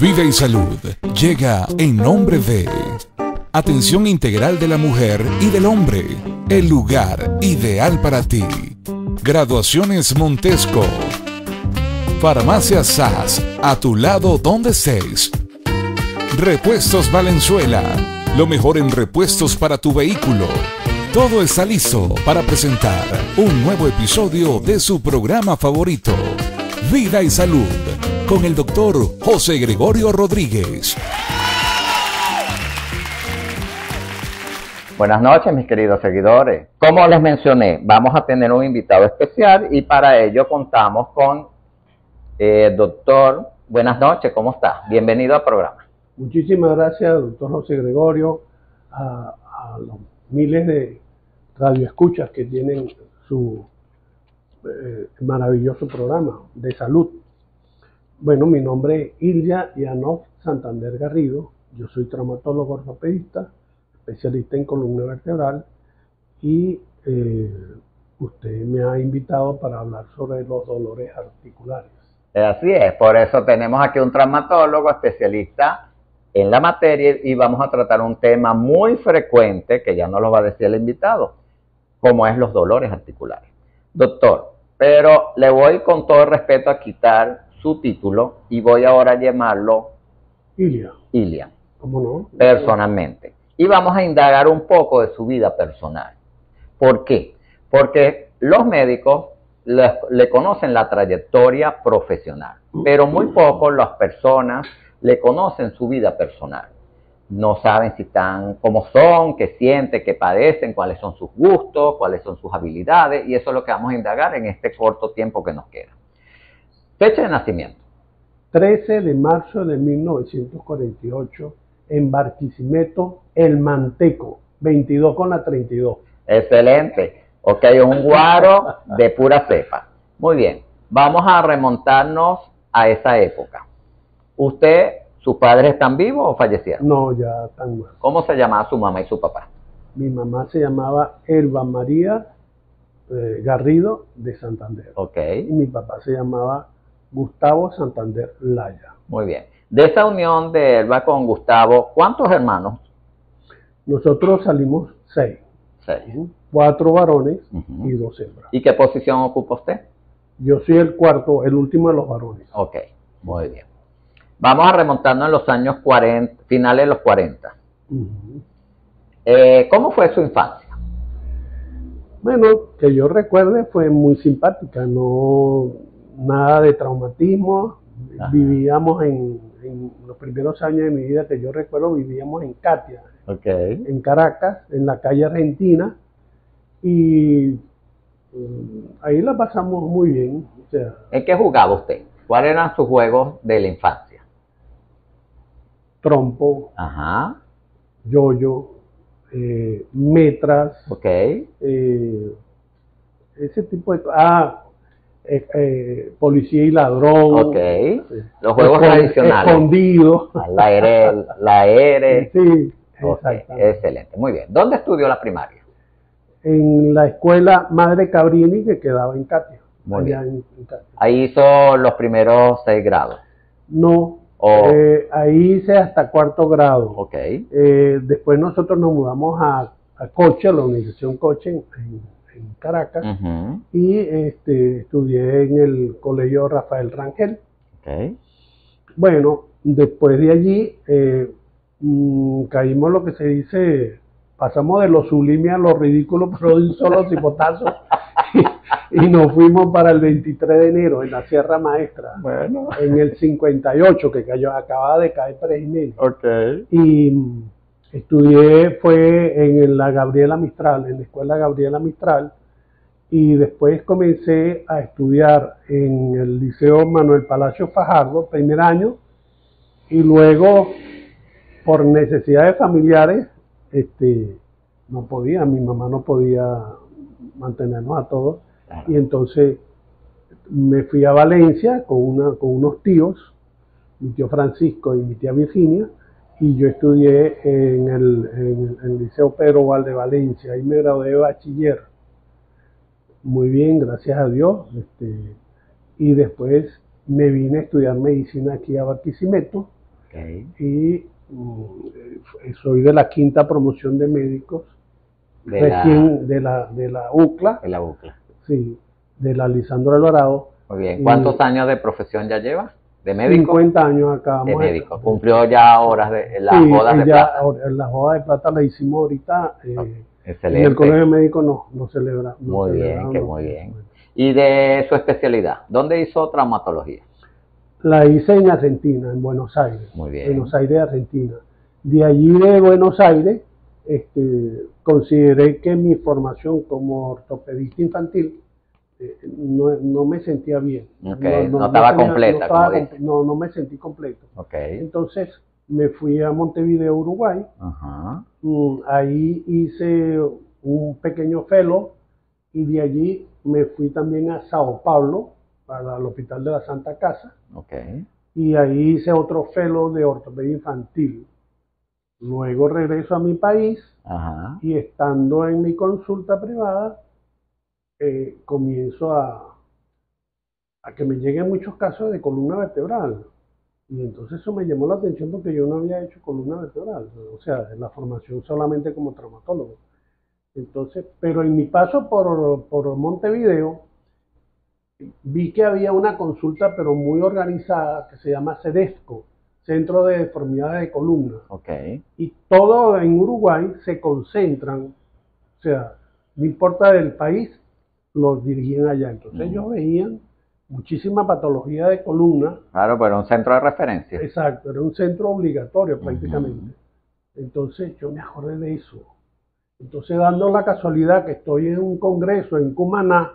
Vida y Salud llega en nombre de Atención Integral de la Mujer y del Hombre, el lugar ideal para ti. Graduaciones Montesco. Farmacia SAS, a tu lado donde estés. Repuestos Valenzuela, lo mejor en repuestos para tu vehículo. Todo está listo para presentar un nuevo episodio de su programa favorito, Vida y Salud, con el doctor José Gregorio Rodríguez. Buenas noches, mis queridos seguidores. Como les mencioné, vamos a tener un invitado especial y para ello contamos con doctor. Buenas noches, ¿cómo está? Bienvenido al programa. Muchísimas gracias, doctor José Gregorio, a los miles de radioescuchas que tienen su maravilloso programa de salud. Bueno, mi nombre es Ilya Yanov Santander Garrido, yo soy traumatólogo ortopedista, especialista en columna vertebral y usted me ha invitado para hablar sobre los dolores articulares. Así es, por eso tenemos aquí un traumatólogo especialista en la materia y vamos a tratar un tema muy frecuente que ya nos lo va a decir el invitado, como es los dolores articulares. Doctor, pero le voy con todo respeto a quitar su título y voy ahora a llamarlo Ilya. ¿Cómo no? Personalmente. Y vamos a indagar un poco de su vida personal. ¿Por qué? Porque los médicos le conocen la trayectoria profesional, pero muy poco las personas le conocen su vida personal. No saben si están, cómo son, qué sienten, qué padecen, cuáles son sus gustos, cuáles son sus habilidades, y eso es lo que vamos a indagar en este corto tiempo que nos queda. Fecha de nacimiento. 13 de marzo de 1948, en Barquisimeto, El Manteco, 22 con la 32. Excelente. Ok, un guaro de pura cepa. Muy bien, vamos a remontarnos a esa época. ¿Sus padres están vivos o fallecieron? No, ya están muertos. ¿Cómo se llamaba su mamá y su papá? Mi mamá se llamaba Elba María Garrido de Santander. Ok. Y mi papá se llamaba Gustavo Santander Laya. Muy bien. De esa unión de Elba con Gustavo, ¿cuántos hermanos? Nosotros salimos 6. 6. 4 varones y 2 hembras. ¿Y qué posición ocupa usted? Yo soy el cuarto, el último de los varones. Ok, muy bien. Vamos a remontarnos en los años 40, finales de los 40. ¿Cómo fue su infancia? Bueno, que yo recuerde fue muy simpática, no nada de traumatismo. Ajá. Vivíamos en los primeros años de mi vida que yo recuerdo, vivíamos en Catia, en Caracas, en la calle Argentina, y ahí la pasamos muy bien. O sea, ¿en qué jugaba usted? ¿Cuáles eran sus juegos de la infancia? Trompo, ajá, yoyo, metras, ese tipo de policía y ladrón, los juegos tradicionales, escondido, la aire. Sí, excelente, muy bien. ¿Dónde estudió la primaria? En la escuela Madre Cabrini, que quedaba en Catia. Muy bien. En Catia. Ahí hizo los primeros 6 grados. No, ahí hice hasta 4º grado. Después nosotros nos mudamos a Coche, a la Universidad Coche en Caracas, y estudié en el colegio Rafael Rangel. Bueno, después de allí caímos lo que se dice, pasamos de lo sublime a lo ridículo, pero de un solo cipotazo, y nos fuimos para el 23 de enero en la Sierra Maestra, en el 58, que acababa de caer Pérez Jiménez. Y estudié, fue en la Gabriela Mistral, en la escuela Gabriela Mistral, y después comencé a estudiar en el Liceo Manuel Palacio Fajardo, primer año, y luego, por necesidades familiares, no podía, mi mamá no podía mantenernos a todos, y entonces me fui a Valencia con unos tíos, mi tío Francisco y mi tía Virginia, y yo estudié en el Liceo Pedro Valde Valencia, ahí me gradué de bachiller. Muy bien, gracias a Dios. Y después me vine a estudiar medicina aquí a Barquisimeto. Y soy de la 5ª promoción de médicos de la UCLA. De la UCLA. Sí, de la Lisandro Alvarado. Muy bien. ¿Cuántos años de profesión ya lleva? ¿De médico? 50 años acá. De médico. ¿Cumplió ya horas de las bodas de plata? Las bodas de plata la hicimos ahorita. Excelente. En el colegio médico no celebra. Muy bien, que muy bien. ¿Y de su especialidad? ¿Dónde hizo traumatología? La hice en Argentina, en Buenos Aires. Muy bien. Buenos Aires, Argentina. De allí de Buenos Aires, consideré que mi formación como ortopedista infantil no me sentía bien. Okay. No estaba completa. No me sentí completo. Okay. Entonces me fui a Montevideo, Uruguay. Ajá. Ahí hice un pequeño fellow y de allí me fui también a Sao Paulo, al Hospital de la Santa Casa. Okay. Y ahí hice otro fellow de ortopedia infantil. Luego regreso a mi país. Ajá. Y estando en mi consulta privada, comienzo a que me lleguen muchos casos de columna vertebral. Y entonces eso me llamó la atención porque yo no había hecho columna vertebral, o sea, la formación solamente como traumatólogo. Entonces, pero en mi paso por Montevideo, vi que había una consulta pero muy organizada que se llama CEDESCO, Centro de Deformidades de Columna. Okay. Y todo en Uruguay se concentran, o sea, no importa del país, los dirigían allá. Entonces ellos veían muchísima patología de columna. Claro, pero un centro de referencia. Exacto, era un centro obligatorio prácticamente. Entonces yo me acordé de eso. Entonces, dando la casualidad que estoy en un congreso en Cumaná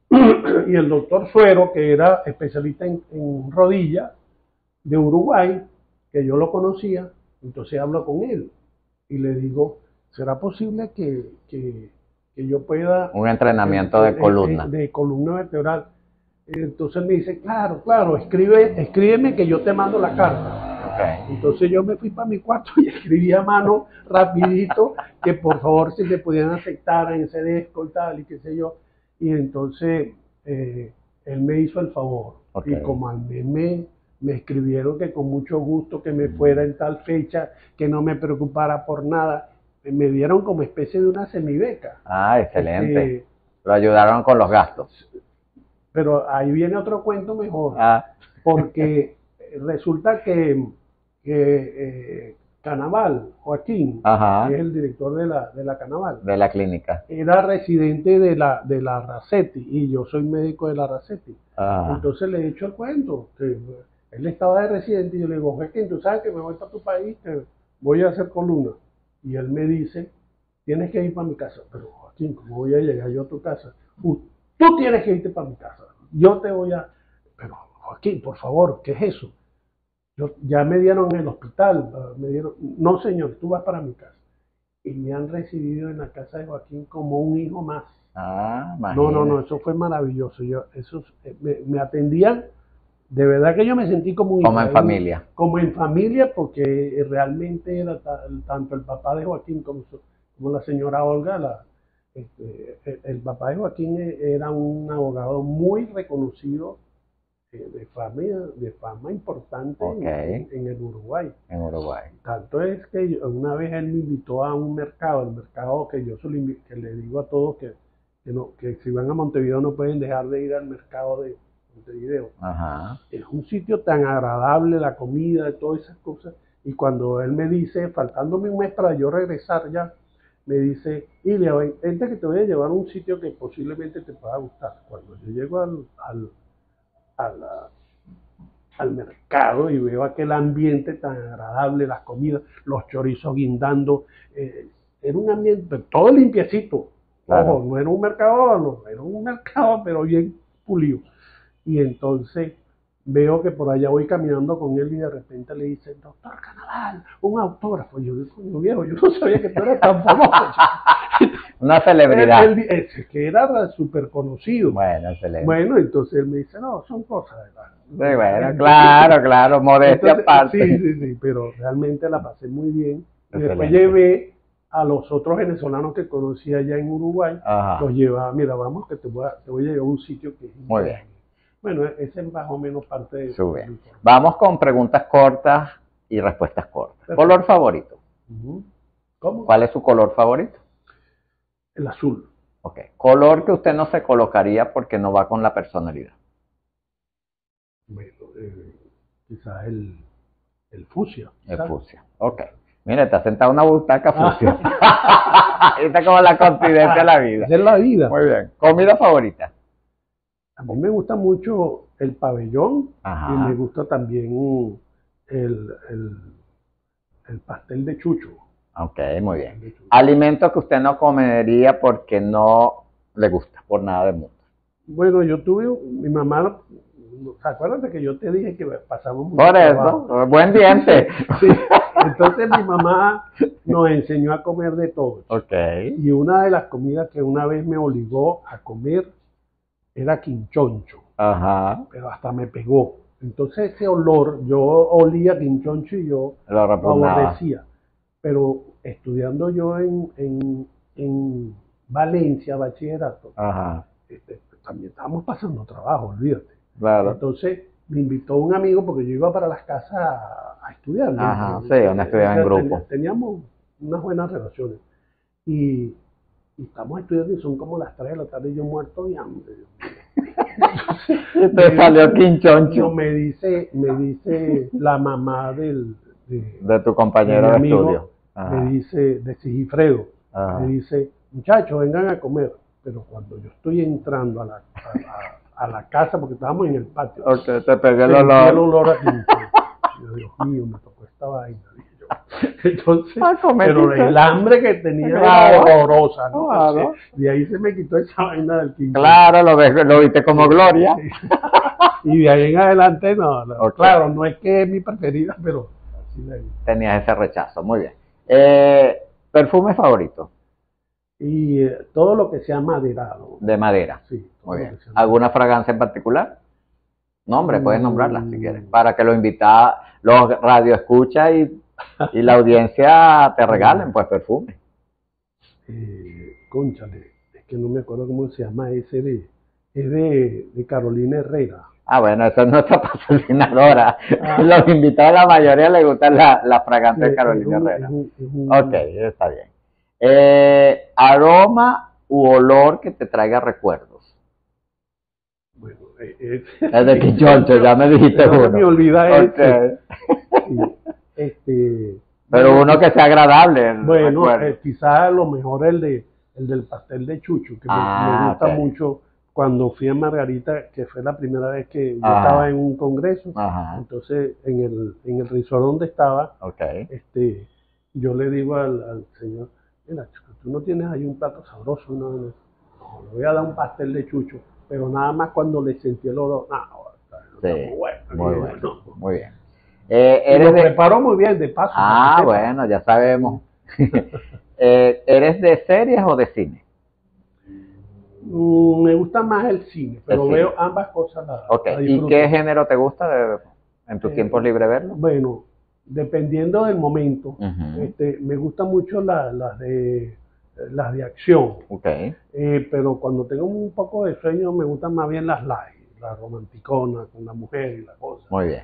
y el doctor Suero, que era especialista en rodillas de Uruguay, que yo lo conocía, entonces hablo con él y le digo, ¿será posible que yo pueda... Un entrenamiento de columna. De columna vertebral. Entonces me dice, claro, escríbeme que yo te mando la carta. Okay. Entonces yo me fui para mi cuarto y escribí a mano rapidito que por favor si me podían aceptar en CEDESCO y tal y qué sé yo. Y entonces él me hizo el favor. Okay. Y como al mes me escribieron que con mucho gusto que me fuera en tal fecha, que no me preocupara por nada, me dieron como especie de una semibeca. Ah, excelente. Lo ayudaron con los gastos. Pero ahí viene otro cuento mejor, porque resulta que Canaval, Joaquín, que es el director de la Canaval, de la clínica, era residente de la Racetti y yo soy médico de la Racetti. Entonces le he hecho el cuento, que él estaba de residente y yo le digo, Joaquín, tú sabes que me voy para tu país, que voy a hacer columna. Y él me dice, tienes que ir para mi casa. Pero Joaquín, ¿cómo voy a llegar yo a tu casa? Tú tienes que irte para mi casa. Yo te voy a... Pero Joaquín, por favor, ¿qué es eso? Ya me dieron en el hospital, no señor, tú vas para mi casa. Y me han recibido en la casa de Joaquín como un hijo más. No, eso fue maravilloso. Me atendían, de verdad que yo me sentí como un hijo. Como en familia. Como en familia, porque realmente era tanto el papá de Joaquín como la señora Olga, el papá de Joaquín era un abogado muy reconocido, de fama importante en el Uruguay. En Uruguay. Tanto es que una vez él me invitó a un mercado, el mercado que yo que le digo a todos que si van a Montevideo no pueden dejar de ir al mercado de Montevideo. Es un sitio tan agradable, la comida, todas esas cosas. Y cuando él me dice, faltándome un mes para yo regresar ya, me dice, Ilia, vente que te voy a llevar a un sitio que posiblemente te pueda gustar. Cuando yo llego al mercado y veo aquel ambiente tan agradable, las comidas, los chorizos guindando, era un ambiente todo limpiecito. Claro. Ojo, no era un mercado, era un mercado pero bien pulido. Y entonces veo que por allá voy caminando con él y de repente le dice, doctor Canaval, un autógrafo. Yo digo, viejo, yo no sabía que tú eras tan famoso. Una celebridad. Que era súper conocido. Bueno, excelente. Bueno, entonces él me dice, no, son cosas de la... Sí, bueno, claro, modestia aparte. Sí, pero realmente la pasé muy bien. Y después llevé a los otros venezolanos que conocí allá en Uruguay, los llevaba, mira, vamos que te voy a llevar a un sitio que es muy bien. Bueno, esa es más o menos parte de Muy bien. Vamos con preguntas cortas y respuestas cortas. Perfecto. ¿Color favorito? ¿Cómo? ¿Cuál es su color favorito? El azul. Ok. ¿Color que usted no se colocaría porque no va con la personalidad? Bueno, quizás el fucsia. El ¿sabes? fucsia. Ok. Mire, está sentado en una butaca fucsia. Está como la continencia de la vida. Esa es la vida. Muy bien. ¿Comida favorita? A mí me gusta mucho el pabellón. Ajá. Y me gusta también el pastel de chucho. Ok, muy bien. ¿Alimentos que usted no comería porque no le gusta, por nada del mundo? Bueno, yo tuve, mi mamá, acuérdate que yo te dije que pasamos mucho Por trabajo. eso, buen diente. Sí, entonces mi mamá nos enseñó a comer de todo. Ok. Y una de las comidas que una vez me obligó a comer era quinchoncho. Ajá. Pero hasta me pegó. Entonces ese olor, yo olía quinchoncho y yo Lo repugnaba. aborrecía. Pero estudiando yo en Valencia, bachillerato, Ajá. también estábamos pasando trabajo, olvídate. Claro. Entonces me invitó un amigo porque yo iba para las casas a estudiar. Ajá, sí, donde estudiaban en grupo. Teníamos unas buenas relaciones. Y estamos estudiando y son como las 3 de la tarde y yo muerto de hambre. Y te salió quinchoncho. Me dice la mamá de tu compañero de amigo, estudio. Ajá. me dice, de Sigifredo, Ajá. me dice, muchachos, vengan a comer. Pero cuando yo estoy entrando a la casa, porque estábamos en el patio, Ok, te pegué el sentí olor. el olor a quinchoncho. Yo, Dios mío, me tocó esta vaina, dije yo. Entonces, pero el hambre que tenía era horrorosa, ¿no? Claro. De ahí se me quitó esa vaina del quinchoncho. Claro, lo viste como gloria. Sí. Y de ahí en adelante, no. Okay. Claro, no es que es mi preferida, pero así la vi. Tenías ese rechazo, muy bien. ¿Perfume favorito? Y todo lo que sea maderado. De madera. Sí. Muy bien. ¿Alguna fragancia en particular? Nombre, puedes nombrarla si quieres. Para que los invitados, los radioescuchas y la audiencia te regalen, pues, perfume. Cónchale, es que no me acuerdo cómo se llama ese es de Carolina Herrera. Ah, bueno, esa es nuestra patrocinadora. Los invitados, la mayoría les gusta la fragancia de Carolina Herrera. Ok, está bien. ¿Aroma u olor que te traiga recuerdos? Bueno, es de quinchoncho, ya me dijiste uno. No me olvida okay. Pero uno que sea agradable. Bueno, quizás lo mejor el del pastel de chucho, que me gusta mucho. Cuando fui a Margarita, que fue la primera vez que yo estaba en un congreso, entonces en el resort donde estaba, yo le digo al señor, mira, tú no tienes ahí un plato sabroso, no, le voy a dar un pastel de chucho, pero nada más cuando le sentí el olor, muy bueno, muy bien. Lo preparo muy bien, de paso. Bueno, ya sabemos. ¿Eres de series o de cine? Me gusta más el cine, pero veo ambas cosas. ¿Y qué género te gusta en tus tiempos libres verlo? Bueno, dependiendo del momento, me gustan mucho las de acción. Pero cuando tengo un poco de sueño, me gustan más bien las light, las romanticonas con la mujer y la cosa. Muy bien,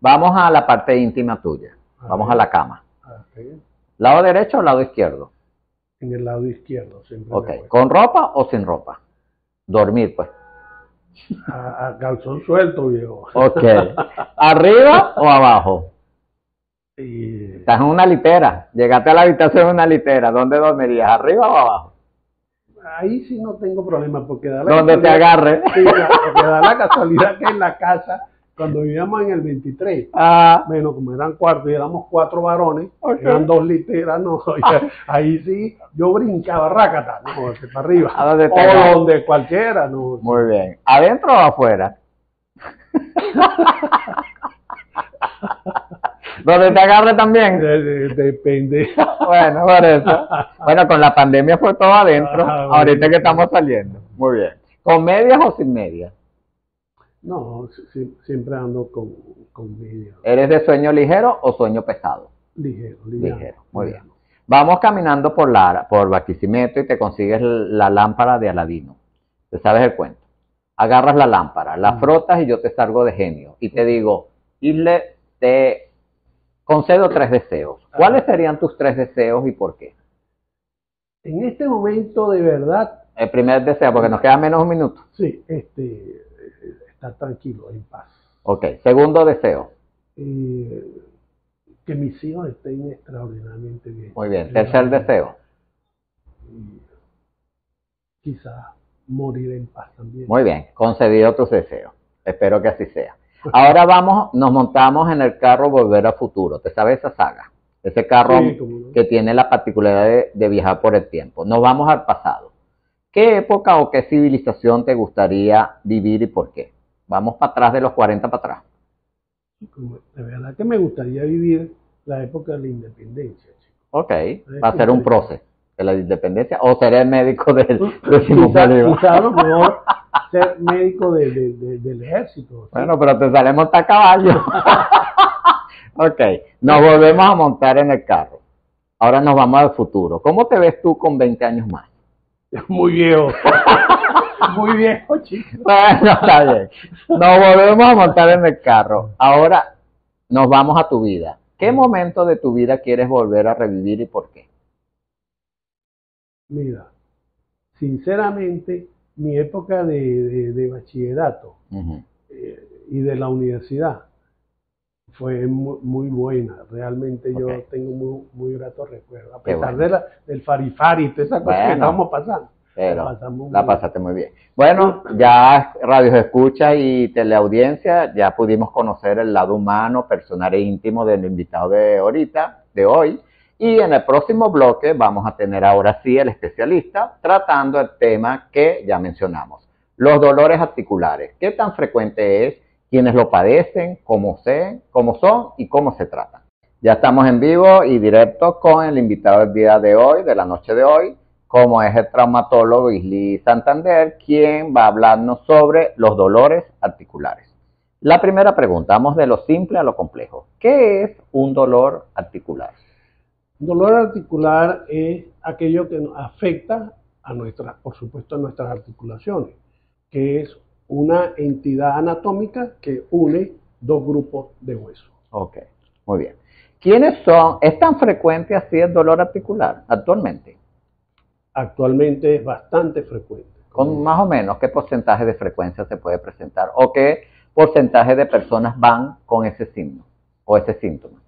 Vamos a la parte íntima tuya. Vamos a la cama. ¿Lado derecho o lado izquierdo? En el lado izquierdo, siempre. ¿Con ropa o sin ropa? Dormir, pues. A calzón suelto, viejo. ¿Arriba o abajo? Estás en una litera. Llegaste a la habitación en una litera. ¿Dónde dormirías? ¿Arriba o abajo? Ahí sí no tengo problema, porque da donde te agarre. Sí, porque da la casualidad que en la casa, cuando vivíamos en el 23, bueno, como eran cuartos y éramos 4 varones, eran 2 literas, no, ahí sí, yo brincaba, rácata, no, para arriba, o donde cualquiera, no. Muy bien. ¿Adentro o afuera? ¿Donde te agarre también? Depende. Bueno, por eso. Bueno, con la pandemia fue todo adentro, ahorita que estamos saliendo. Muy bien. ¿Con medias o sin medias? No, siempre ando con medias. ¿Eres de sueño ligero o sueño pesado? Ligero. Muy bien. Vamos caminando por Barquisimeto y te consigues la lámpara de Aladino. ¿Te sabes el cuento? Agarras la lámpara, la frotas y yo te salgo de genio. Y te digo, Isle, te concedo 3 deseos. ¿Cuáles serían tus 3 deseos y por qué? En este momento, de verdad. El primer deseo, porque nos queda menos de un minuto. Sí, estar tranquilo, en paz. Ok, segundo deseo. Que mis hijos estén extraordinariamente bien. Muy bien, tercer deseo. Quizás morir en paz también. Muy bien, concedido tus deseos. Espero que así sea. Ahora nos montamos en el carro Volver al Futuro. ¿Te sabes esa saga? Ese carro que tiene la particularidad de viajar por el tiempo. Nos vamos al pasado. ¿Qué época o qué civilización te gustaría vivir y por qué? Vamos para atrás de los 40 para atrás. De verdad que me gustaría vivir la época de la independencia, chico. Ok, va a ser un proceso de la independencia o ser el médico del quizá a lo mejor ser médico del ejército. ¿Sí? Bueno, pero te sale montar caballo. Ok, nos volvemos a montar en el carro. Ahora nos vamos al futuro. ¿Cómo te ves tú con 20 años más? Muy viejo. Muy viejo, chico. Bueno, está bien. Nos volvemos a montar en el carro. Ahora nos vamos a tu vida. ¿Qué momento de tu vida quieres volver a revivir y por qué? Mira, sinceramente, mi época de bachillerato y de la universidad fue muy buena. Realmente yo tengo muy gratos recuerdos. A pesar del farifari y toda esa cosa que estábamos pasando. Pero la pasaste muy bien. Bueno, ya radios escucha y teleaudiencia, ya pudimos conocer el lado humano, personal e íntimo del invitado de hoy. Y en el próximo bloque vamos a tener ahora sí el especialista tratando el tema que ya mencionamos. Los dolores articulares. ¿Qué tan frecuente es? ¿Quiénes lo padecen? ¿Cómo son? ¿Y cómo se tratan? Ya estamos en vivo y directo con el invitado del día de hoy, de la noche de hoy, como es el traumatólogo Isli Santander, quien va a hablarnos sobre los dolores articulares. La primera pregunta, vamos de lo simple a lo complejo. ¿Qué es un dolor articular? Dolor articular es aquello que nos afecta por supuesto, a nuestras articulaciones, que es una entidad anatómica que une 2 grupos de hueso. Ok, muy bien. ¿Quiénes son? ¿Es tan frecuente así el dolor articular actualmente? Actualmente es bastante frecuente. ¿Con más o menos qué porcentaje de frecuencia se puede presentar? ¿O qué porcentaje de personas van con ese signo o ese síntoma?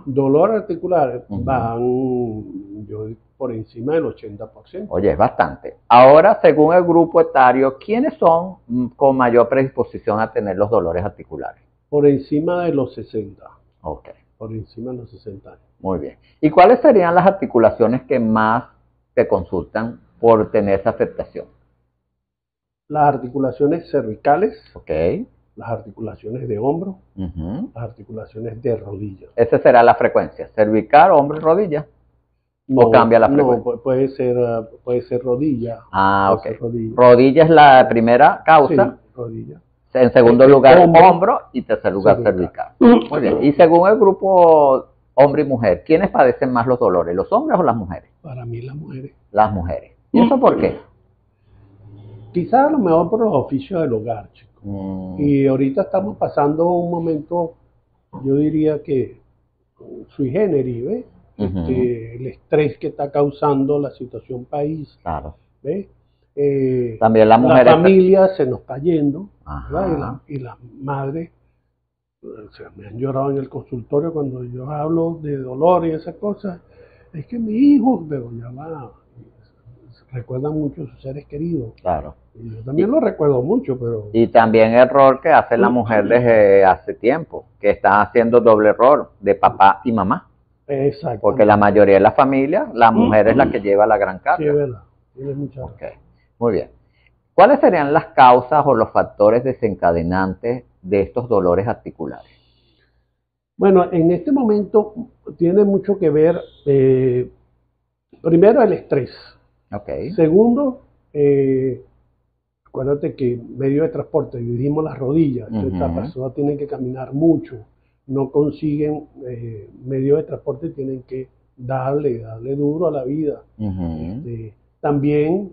Dolor articular van por encima del 80%. Oye, es bastante. Ahora, según el grupo etario, ¿quiénes son con mayor predisposición a tener los dolores articulares? Por encima de los 60. Ok. Por encima de los 60 años. Muy bien. ¿Y cuáles serían las articulaciones que más te consultan por tener esa afectación? Las articulaciones cervicales. Ok. Las articulaciones de hombro, las articulaciones de rodilla. Esa será la frecuencia, cervical, hombro y rodilla. No, ¿O cambia la frecuencia? No, puede ser rodilla. Ah, ok. Rodilla es la primera causa. Sí, rodilla. En segundo lugar, hombro y tercer lugar, cervical. Muy bien. Y según el grupo hombre y mujer, ¿quiénes padecen más los dolores, los hombres o las mujeres? Para mí las mujeres. Las mujeres. ¿Y eso por qué? Quizás a lo mejor por los oficios del hogar, chicos. Y ahorita estamos pasando un momento, yo diría que sui generis, ¿ves? El estrés que está causando la situación país. Claro. ¿Ves? También las mujeres. La familia se nos está yendo, y las madres me han llorado en el consultorio cuando yo hablo de dolor y esas cosas. Es que mi hijo, pero ya va, recuerdan mucho a sus seres queridos. Claro. Y yo también lo recuerdo mucho, pero... Y también el error que hace la mujer desde hace tiempo, que está haciendo doble error de papá y mamá. Exacto. Porque la mayoría de la familia, la mujer es la que lleva la gran carga. Sí, es verdad. Tienes mucha razón. Okay. Muy bien. ¿Cuáles serían las causas o los factores desencadenantes de estos dolores articulares? Bueno, en este momento tiene mucho que ver, primero, el estrés. Okay. Segundo, acuérdate que medio de transporte, dividimos las rodillas, esta persona tiene que caminar mucho, no consiguen medio de transporte, tienen que darle duro a la vida. También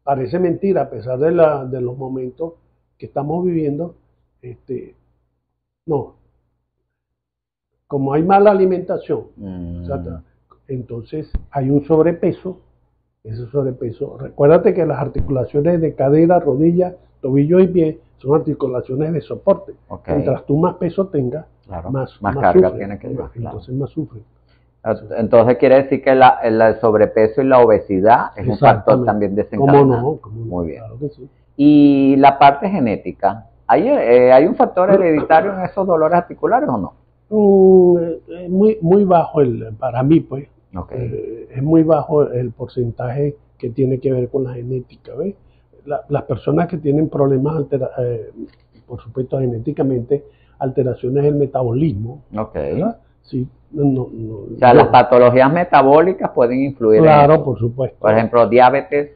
parece mentira, a pesar de los momentos que estamos viviendo, no, como hay mala alimentación, o sea, entonces hay un sobrepeso. Ese sobrepeso, recuérdate que las articulaciones de cadera, rodilla, tobillo y pie son articulaciones de soporte. Okay. Mientras tú más peso tengas, claro, más carga sufre, tiene que llevar. Entonces claro. más sufre. Entonces quiere decir que el sobrepeso y la obesidad es un factor también desencadenante. ¿Cómo no? ¿Cómo no? Muy bien. Claro que sí. Y la parte genética, ¿hay un factor hereditario en esos dolores articulares o no? Muy bajo para mí, pues. Okay. Es muy bajo el porcentaje que tiene que ver con la genética, ¿ves? Las personas que tienen problemas, por supuesto, genéticamente, alteraciones del metabolismo. Okay. ¿Verdad? Sí, o sea, las patologías metabólicas pueden influir claro, en eso. Por supuesto. Por ejemplo, diabetes,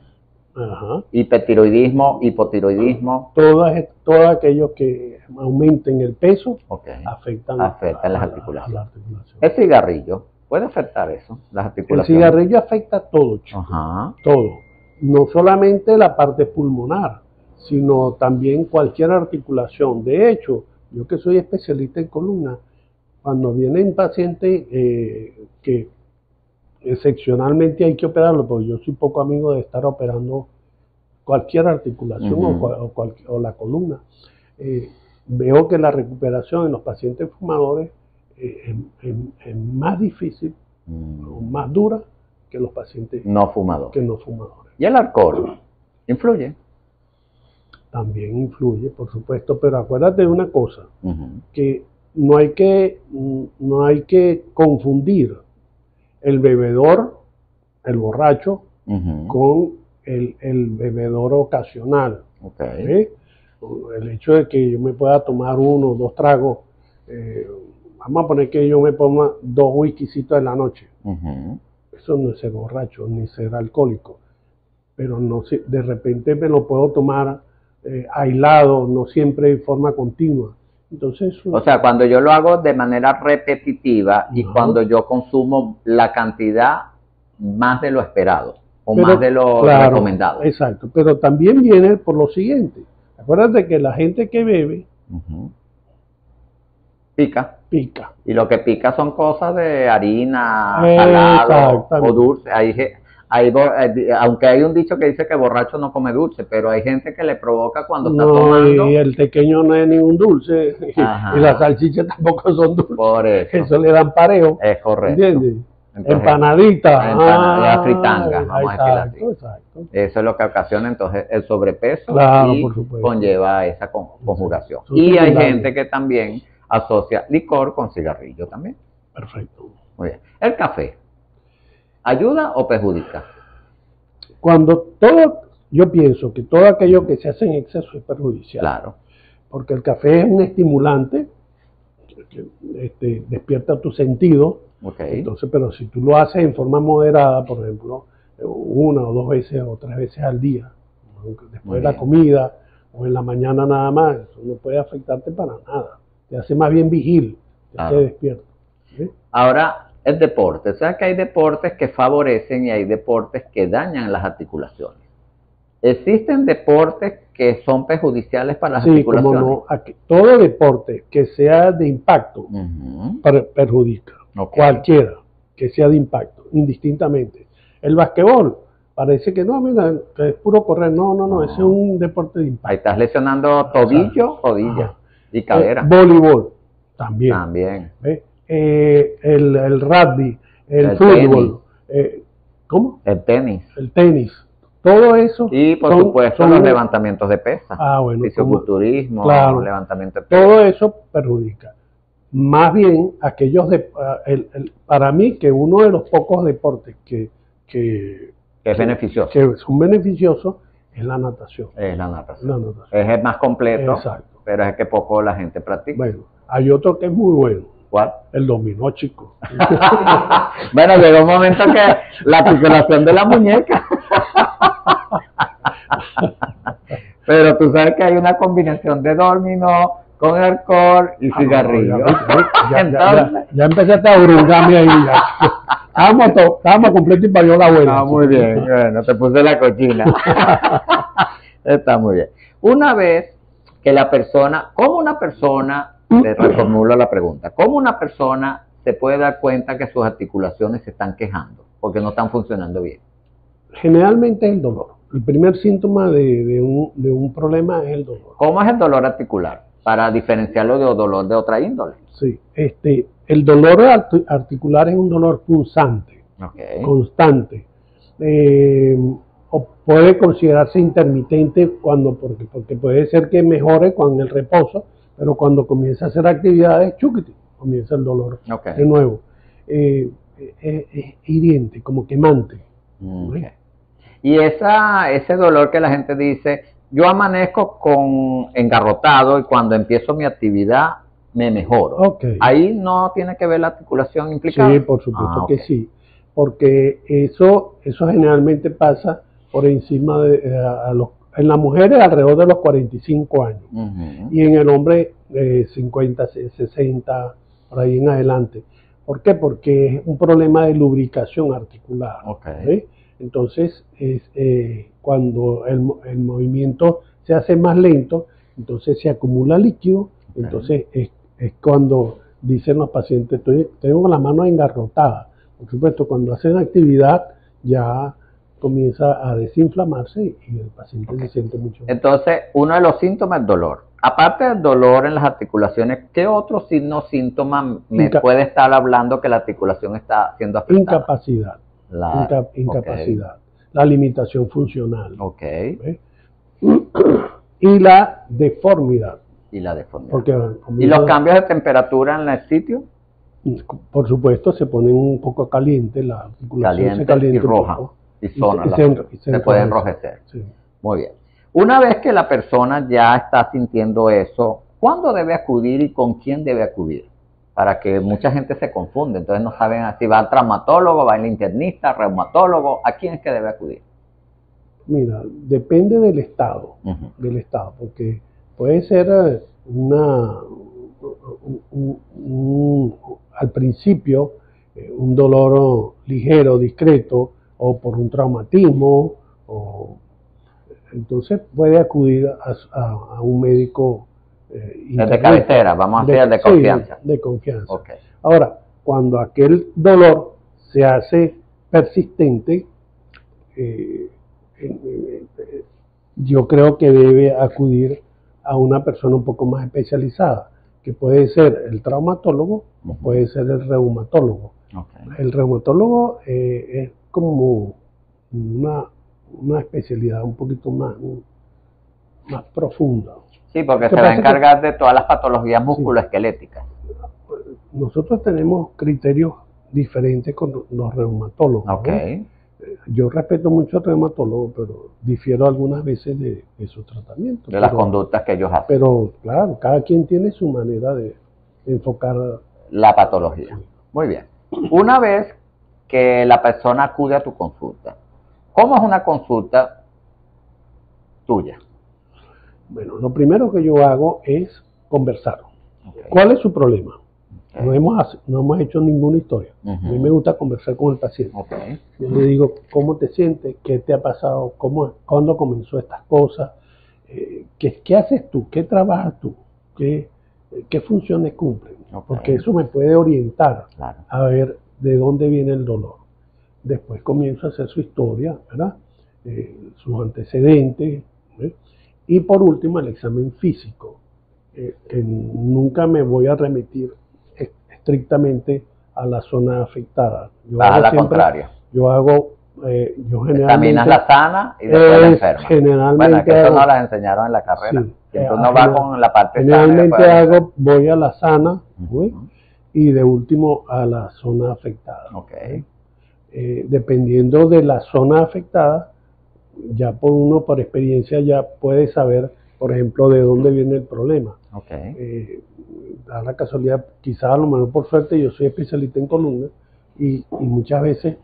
ajá, hipertiroidismo, hipotiroidismo. Todo aquello que aumenten el peso, okay, afectan las articulaciones. La articulación. El cigarrillo puede afectar eso, las articulaciones. El cigarrillo afecta todo, chico. Ajá. Todo. No solamente la parte pulmonar, sino también cualquier articulación. De hecho, yo que soy especialista en columna, cuando viene un paciente que excepcionalmente hay que operarlo, porque yo soy poco amigo de estar operando cualquier articulación o la columna, veo que la recuperación en los pacientes fumadores es más difícil o más dura que los pacientes no fumadores. ¿Y el alcohol influye? También influye, por supuesto, pero acuérdate de una cosa, que no hay que confundir el bebedor, el borracho, con el bebedor ocasional. Okay. El hecho de que yo me pueda tomar 1 o 2 tragos, vamos a poner que yo me ponga 2 whiskycitos en la noche. Eso no es ser borracho ni ser alcohólico, pero no, de repente me lo puedo tomar aislado, no siempre de forma continua. Entonces, o sea, cuando yo lo hago de manera repetitiva y cuando yo consumo la cantidad más de lo esperado o más de lo recomendado. Exacto, pero también viene por lo siguiente. Acuérdate que la gente que bebe pica. Y lo que pica son cosas de harina, salado o dulce. Aunque hay un dicho que dice que borracho no come dulce, pero hay gente que le provoca cuando está tomando. Y el tequeño no es ningún dulce, y las salchichas tampoco son dulces. Por eso le dan pareo. Es correcto. ¿Entiendes? Entonces, empanadita, fritanga, vamos a decirlo así. Exacto. Eso es lo que ocasiona entonces el sobrepeso y conlleva esa conjugación. Y hay gente que también asocia licor con cigarrillo también. Perfecto. Muy bien. ¿El café ayuda o perjudica? Yo pienso que todo aquello que se hace en exceso es perjudicial. Claro. Porque el café es un estimulante que despierta tu sentido. Okay. Entonces, pero si tú lo haces en forma moderada, por ejemplo, 1 o 2 veces o 3 veces al día, después de la comida o en la mañana nada más, eso no puede afectarte para nada. Te hace más bien vigil, te hace despierto. ¿Sí? Ahora, el deporte. O sea que hay deportes que favorecen y hay deportes que dañan las articulaciones. ¿Existen deportes que son perjudiciales para las articulaciones? Sí, como no. Todo deporte que sea de impacto perjudica. Okay. Cualquiera que sea de impacto, indistintamente. El basquetbol, parece que no, mira, que es puro correr. No, ese es un deporte de impacto. Ahí estás lesionando tobillo, rodilla y cadera. Voleibol, también. El rugby, el fútbol. ¿Cómo? El tenis. El tenis. Todo eso. Y por supuesto los levantamientos de pesas. Fisiculturismo, levantamiento de pesas. Todo eso perjudica. Más bien, aquellos para mí, que uno de los pocos deportes que es beneficioso. Que son beneficiosos es la natación. Es la natación. Es el más completo. Exacto. Pero es que poco la gente practica. Bueno, hay otro que es muy bueno. ¿Cuál? El dominó, chico. Bueno, llegó un momento que la articulación de la muñeca. Pero tú sabes que hay una combinación de dominó con alcohol y cigarrillo. Ya empezaste a brungarme ahí. Estábamos completos y parió la abuela. Muy bien, bueno, te puse la cochina. Está muy bien. Una vez que la persona, ¿cómo una persona, te reformulo la pregunta, cómo una persona se puede dar cuenta que sus articulaciones se están quejando porque no están funcionando bien? Generalmente es el dolor. El primer síntoma de un problema es el dolor. ¿Cómo es el dolor articular? Para diferenciarlo de dolor de otra índole. Sí, el dolor articular es un dolor punzante, constante. O puede considerarse intermitente porque puede ser que mejore con el reposo, pero cuando comienza a hacer actividades, chúquete, comienza el dolor de nuevo. Es hiriente, como quemante. Y ese dolor que la gente dice, yo amanezco engarrotado y cuando empiezo mi actividad me mejoro. Ahí no tiene que ver la articulación implicada. Sí, por supuesto que sí, porque eso generalmente pasa por encima en las mujeres alrededor de los 45 años y en el hombre 50, 60, por ahí en adelante. ¿Por qué? Porque es un problema de lubricación articular. ¿Sí? Entonces, cuando el movimiento se hace más lento, entonces se acumula líquido, entonces es cuando dicen los pacientes, tengo la mano engarrotada. Por supuesto, cuando hacen actividad ya comienza a desinflamarse y el paciente se siente mucho mejor. Entonces, uno de los síntomas es dolor. Aparte del dolor en las articulaciones, ¿qué otro síntoma me puede estar hablando que la articulación está siendo afectada? Incapacidad. Incapacidad. La limitación funcional. Y la deformidad. ¿Y los cambios de temperatura en el sitio? Por supuesto, se ponen un poco caliente, la articulación se calienta y roja. Y se puede enrojecer. Sí. Muy bien. Una vez que la persona ya está sintiendo eso, ¿cuándo debe acudir y con quién debe acudir? Para que mucha gente se confunde, entonces no saben si va al traumatólogo, va al internista, reumatólogo, ¿a quién es que debe acudir? Mira, depende del estado, porque puede ser al principio un dolor ligero, discreto, o por un traumatismo, entonces puede acudir a un médico de cabecera, vamos a decir de confianza. Sí, de confianza. Ahora, cuando aquel dolor se hace persistente, yo creo que debe acudir a una persona un poco más especializada, que puede ser el traumatólogo o puede ser el reumatólogo. El reumatólogo es como una especialidad un poquito más profunda. Sí, porque se va a encargar de todas las patologías musculoesqueléticas. Nosotros tenemos criterios diferentes con los reumatólogos. Yo respeto mucho al reumatólogo, pero difiero algunas veces de su tratamiento. De las conductas que ellos hacen. Pero claro, cada quien tiene su manera de enfocar la patología. Muy bien. Una vez que la persona acude a tu consulta, ¿cómo es una consulta tuya? Bueno, lo primero que yo hago es conversar. ¿Cuál es su problema? No hemos hecho ninguna historia. A mí me gusta conversar con el paciente. Yo le digo, ¿cómo te sientes? ¿Qué te ha pasado? ¿Cuándo comenzó estas cosas? ¿Qué haces tú? ¿Qué trabajas tú? ¿Qué funciones cumplen? Porque eso me puede orientar a ver de dónde viene el dolor. Después comienzo a hacer su historia, ¿verdad? Sus antecedentes, ¿eh? Y por último el examen físico, que nunca me voy a remitir estrictamente a la zona afectada. A la contraria. Yo generalmente... Examinas la sana y después la enferma. Generalmente bueno, que eso no las enseñaron en la carrera. Sí, siempre uno va con la parte generalmente sana. Voy a la sana, y de último a la zona afectada. Dependiendo de la zona afectada, ya por experiencia ya puede saber, por ejemplo, de dónde viene el problema. Da la casualidad, quizás a lo mejor por suerte, yo soy especialista en columna y muchas veces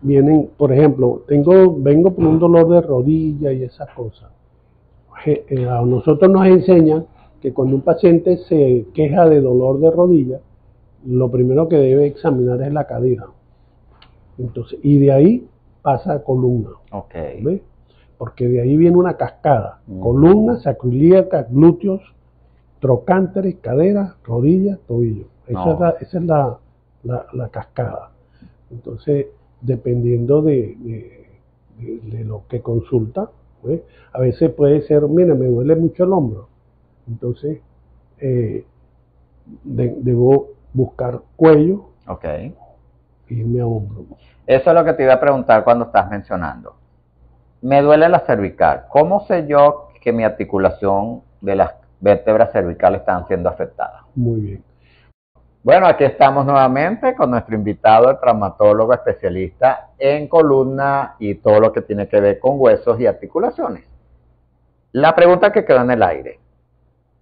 vienen, por ejemplo, vengo por un dolor de rodilla y esas cosas. A nosotros nos enseñan que cuando un paciente se queja de dolor de rodilla, lo primero que debe examinar es la cadera. Entonces, y de ahí pasa a columna. Okay. ¿Ves? Porque de ahí viene una cascada. Columna, sacroiliaca, glúteos, trocánteres, cadera, rodillas, tobillo. Esa es la cascada. Entonces, dependiendo de lo que consulta, ¿ves? A veces puede ser, mira, me duele mucho el hombro. Entonces, debo buscar cuello, okay, irme a hombro. Eso es lo que te iba a preguntar cuando estás mencionando. Me duele la cervical. ¿Cómo sé yo que mi articulación de las vértebras cervicales están siendo afectadas? Muy bien. Bueno, aquí estamos nuevamente con nuestro invitado, el traumatólogo especialista en columna y todo lo que tiene que ver con huesos y articulaciones. La pregunta que quedó en el aire: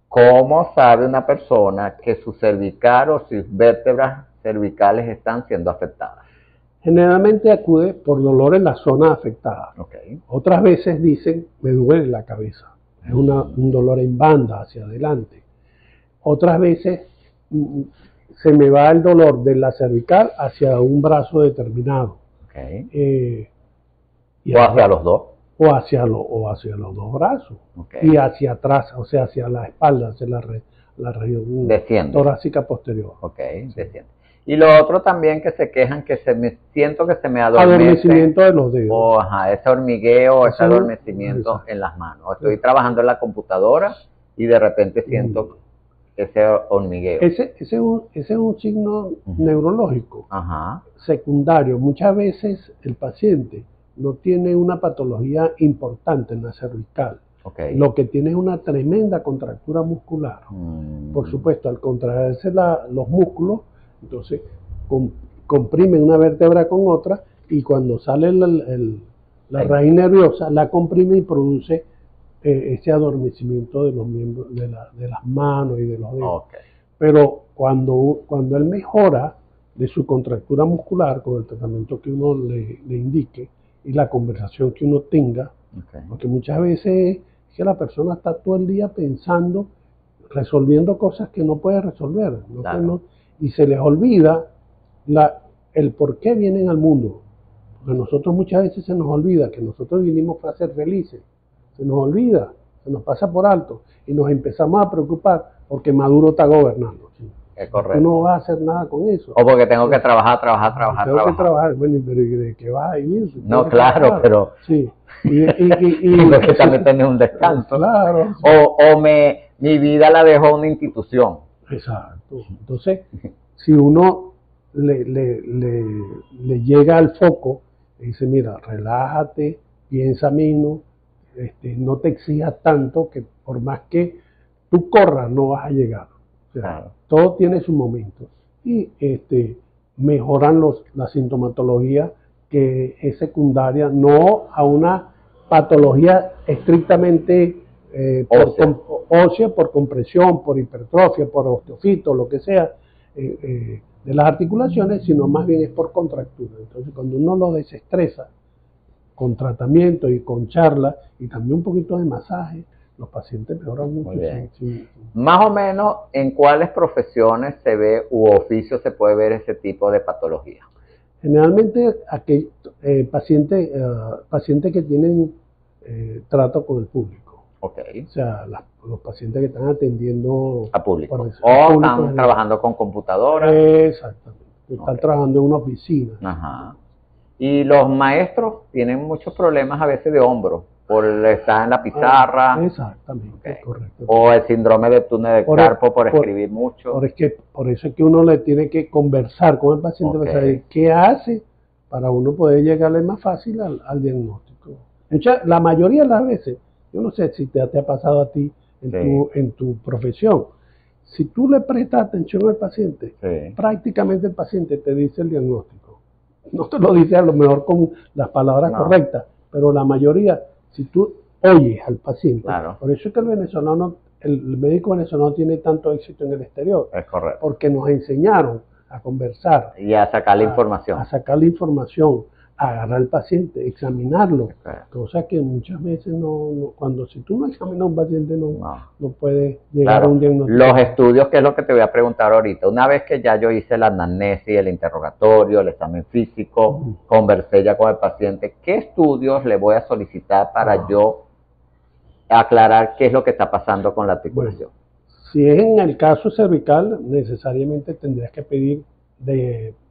¿cómo sabe una persona que su cervical o sus vértebras cervicales están siendo afectadas? Generalmente acude por dolor en la zona afectada. Okay. Otras veces dicen, me duele la cabeza. Es un dolor en banda hacia adelante. Otras veces se me va el dolor de la cervical hacia un brazo determinado. Okay. O hacia los dos. O hacia los dos brazos. Okay. Y hacia atrás, o sea, hacia la espalda, hacia la región torácica posterior. Ok, sí. Desciende. Y lo otro también que se quejan, que siento que se me adormece. Adormecimiento de los dedos. O, ese hormigueo, ese adormecimiento en las manos. Estoy trabajando en la computadora y de repente siento ese hormigueo. Ese es un signo neurológico secundario. Muchas veces el paciente no tiene una patología importante en la cervical. Okay. Lo que tiene es una tremenda contractura muscular. Por supuesto, al contraerse los músculos, entonces comprimen una vértebra con otra y cuando sale la raíz nerviosa la comprime y produce ese adormecimiento de los miembros, de las manos y de los dedos. Okay. Pero cuando él mejora de su contractura muscular con el tratamiento que uno le indique y la conversación que uno tenga, porque muchas veces es que la persona está todo el día pensando, resolviendo cosas que no puede resolver, Claro. Y se les olvida el por qué vienen al mundo. Porque nosotros muchas veces se nos olvida que nosotros vinimos para ser felices. Se nos olvida, se nos pasa por alto y nos empezamos a preocupar porque Maduro está gobernando. ¿Sí? Es correcto. Tú no vas a hacer nada con eso. O porque tengo que trabajar. Tengo que trabajar. Bueno, pero ¿de qué vas a vivir? No, claro, pero... Sí. porque también tenés un descanso. Claro. O mi vida la dejó una institución. Exacto. Entonces, si uno le llega al foco y dice, mira, relájate, piensa menos, no te exijas tanto, que por más que tú corras no vas a llegar. O sea, Claro. Todo tiene su momento. Y mejoran la sintomatología, que es secundaria, no a una patología estrictamente ósea, por compresión, por hipertrofia, por osteofito, lo que sea, de las articulaciones, sino más bien es por contractura. Entonces, cuando uno lo desestresa con tratamiento y con charla y también un poquito de masaje, los pacientes mejoran mucho. Muy bien. Sí. Más o menos, ¿en cuáles profesiones se ve u oficios se puede ver ese tipo de patología? Generalmente, pacientes que tienen trato con el público. Okay. O sea, los pacientes que están atendiendo a público. O están trabajando con computadoras. Exactamente. Están trabajando en una oficina. Ajá. Y los maestros tienen muchos problemas a veces de hombro, por estar en la pizarra. Exactamente, correcto. O el síndrome de túnel de carpo por escribir mucho. Por eso es que uno le tiene que conversar con el paciente para saber qué hace para uno poder llegarle más fácil al diagnóstico. La mayoría de las veces, yo no sé si te ha pasado a ti en tu profesión, si tú le prestas atención al paciente, prácticamente el paciente te dice el diagnóstico. No te lo dice a lo mejor con las palabras correctas, pero la mayoría, si tú oyes al paciente, por eso es que el médico venezolano tiene tanto éxito en el exterior. Es correcto. Porque nos enseñaron a conversar. Y a sacar la información. A sacar la información, agarrar al paciente, examinarlo, Okay. cosa que muchas veces si tú no examinas a un paciente no puedes llegar Claro, a un diagnóstico. los estudios, que es lo que te voy a preguntar ahorita, una vez que ya yo hice la anamnesis, el interrogatorio, el examen físico, conversé ya con el paciente, ¿qué estudios le voy a solicitar para yo aclarar qué es lo que está pasando con la articulación? Bueno, si es en el caso cervical, necesariamente tendrías que pedir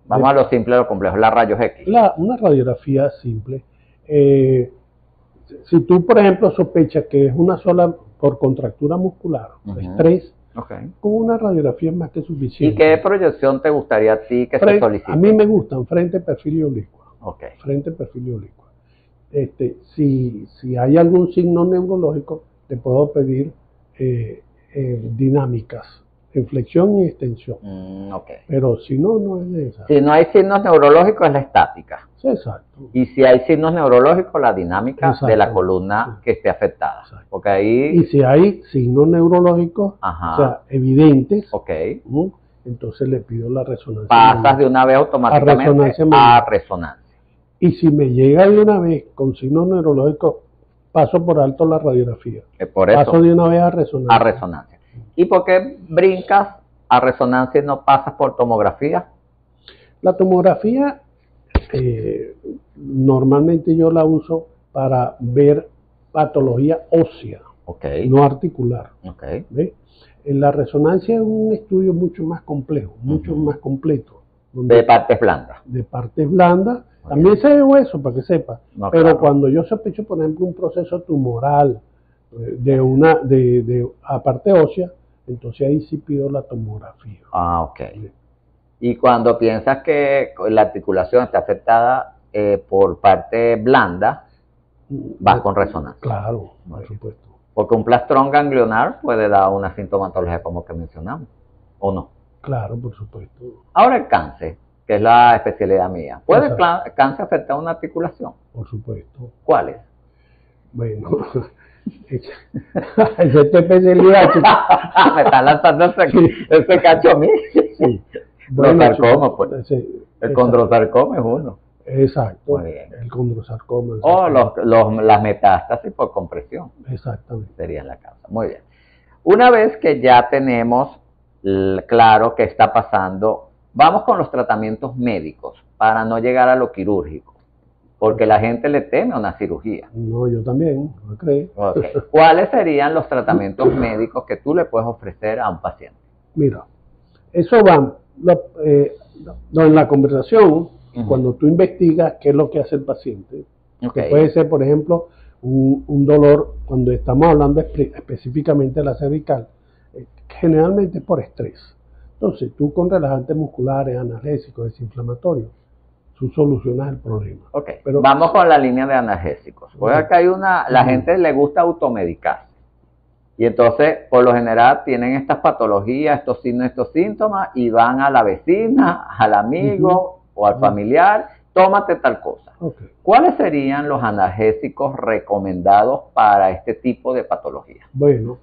Vamos a lo simple, a lo complejo, la rayos X. una radiografía simple. Si tú, por ejemplo, sospechas que es una sola por contractura muscular, estrés, con una radiografía es más que suficiente. ¿Y qué proyección te gustaría a ti que se solicite? A mí me gustan frente, perfil y oblicua. Okay. Frente, perfil y oblicua. Si hay algún signo neurológico, te puedo pedir dinámicas, en flexión y extensión. Okay. Pero si no, no es necesario. Si no hay signos neurológicos, es la estática. Sí, exacto. Y si hay signos neurológicos, la dinámica de la columna que esté afectada. Porque ahí... Y si hay signos neurológicos, o sea, evidentes, entonces le pido la resonancia. Pasas de una vez automáticamente a resonancia. Y si me llega de una vez con signos neurológicos, paso por alto la radiografía. Por eso, paso de una vez a resonancia. A resonancia. ¿Y por qué brincas a resonancia y no pasas por tomografía? La tomografía normalmente yo la uso para ver patología ósea, no articular. ¿Ves? La resonancia es un estudio mucho más complejo, mucho más completo. De partes blandas. De partes blandas. También se ve hueso, para que sepa. Pero cuando yo sospecho, por ejemplo, un proceso tumoral a parte ósea, entonces ahí sí pido la tomografía. Y cuando piensas que la articulación está afectada por parte blanda, vas con resonancia. Claro, por supuesto. Porque un plastrón ganglionar puede dar una sintomatología como que mencionamos, ¿o no? Claro, por supuesto. Ahora el cáncer, que es la especialidad mía. ¿Puede el cáncer afectar una articulación? Por supuesto. ¿Cuáles? Bueno, esa es tu especialidad. Me está lanzando ese cacho a mí. Sí. Los sarcomas, pues. El condrosarcoma es uno. Exacto. El condrosarcoma. O las metástasis por compresión. Exactamente. Serían la causa. Muy bien. Una vez que ya tenemos claro qué está pasando, vamos con los tratamientos médicos para no llegar a lo quirúrgico. Porque la gente le teme a una cirugía. No, yo también, no creo. ¿Cuáles serían los tratamientos médicos que tú le puedes ofrecer a un paciente? Mira, eso va en la conversación, cuando tú investigas qué es lo que hace el paciente. Que puede ser, por ejemplo, un dolor, cuando estamos hablando específicamente de la cervical, generalmente es por estrés. Entonces, tú con relajantes musculares, analgésicos, desinflamatorios, tú solucionas el problema. Pero vamos con la línea de analgésicos. Porque acá hay la gente le gusta automedicarse. Y entonces, por lo general, tienen estas patologías, estos signos, estos síntomas, y van a la vecina, al amigo o al familiar, tómate tal cosa. ¿Cuáles serían los analgésicos recomendados para este tipo de patologías? Bueno,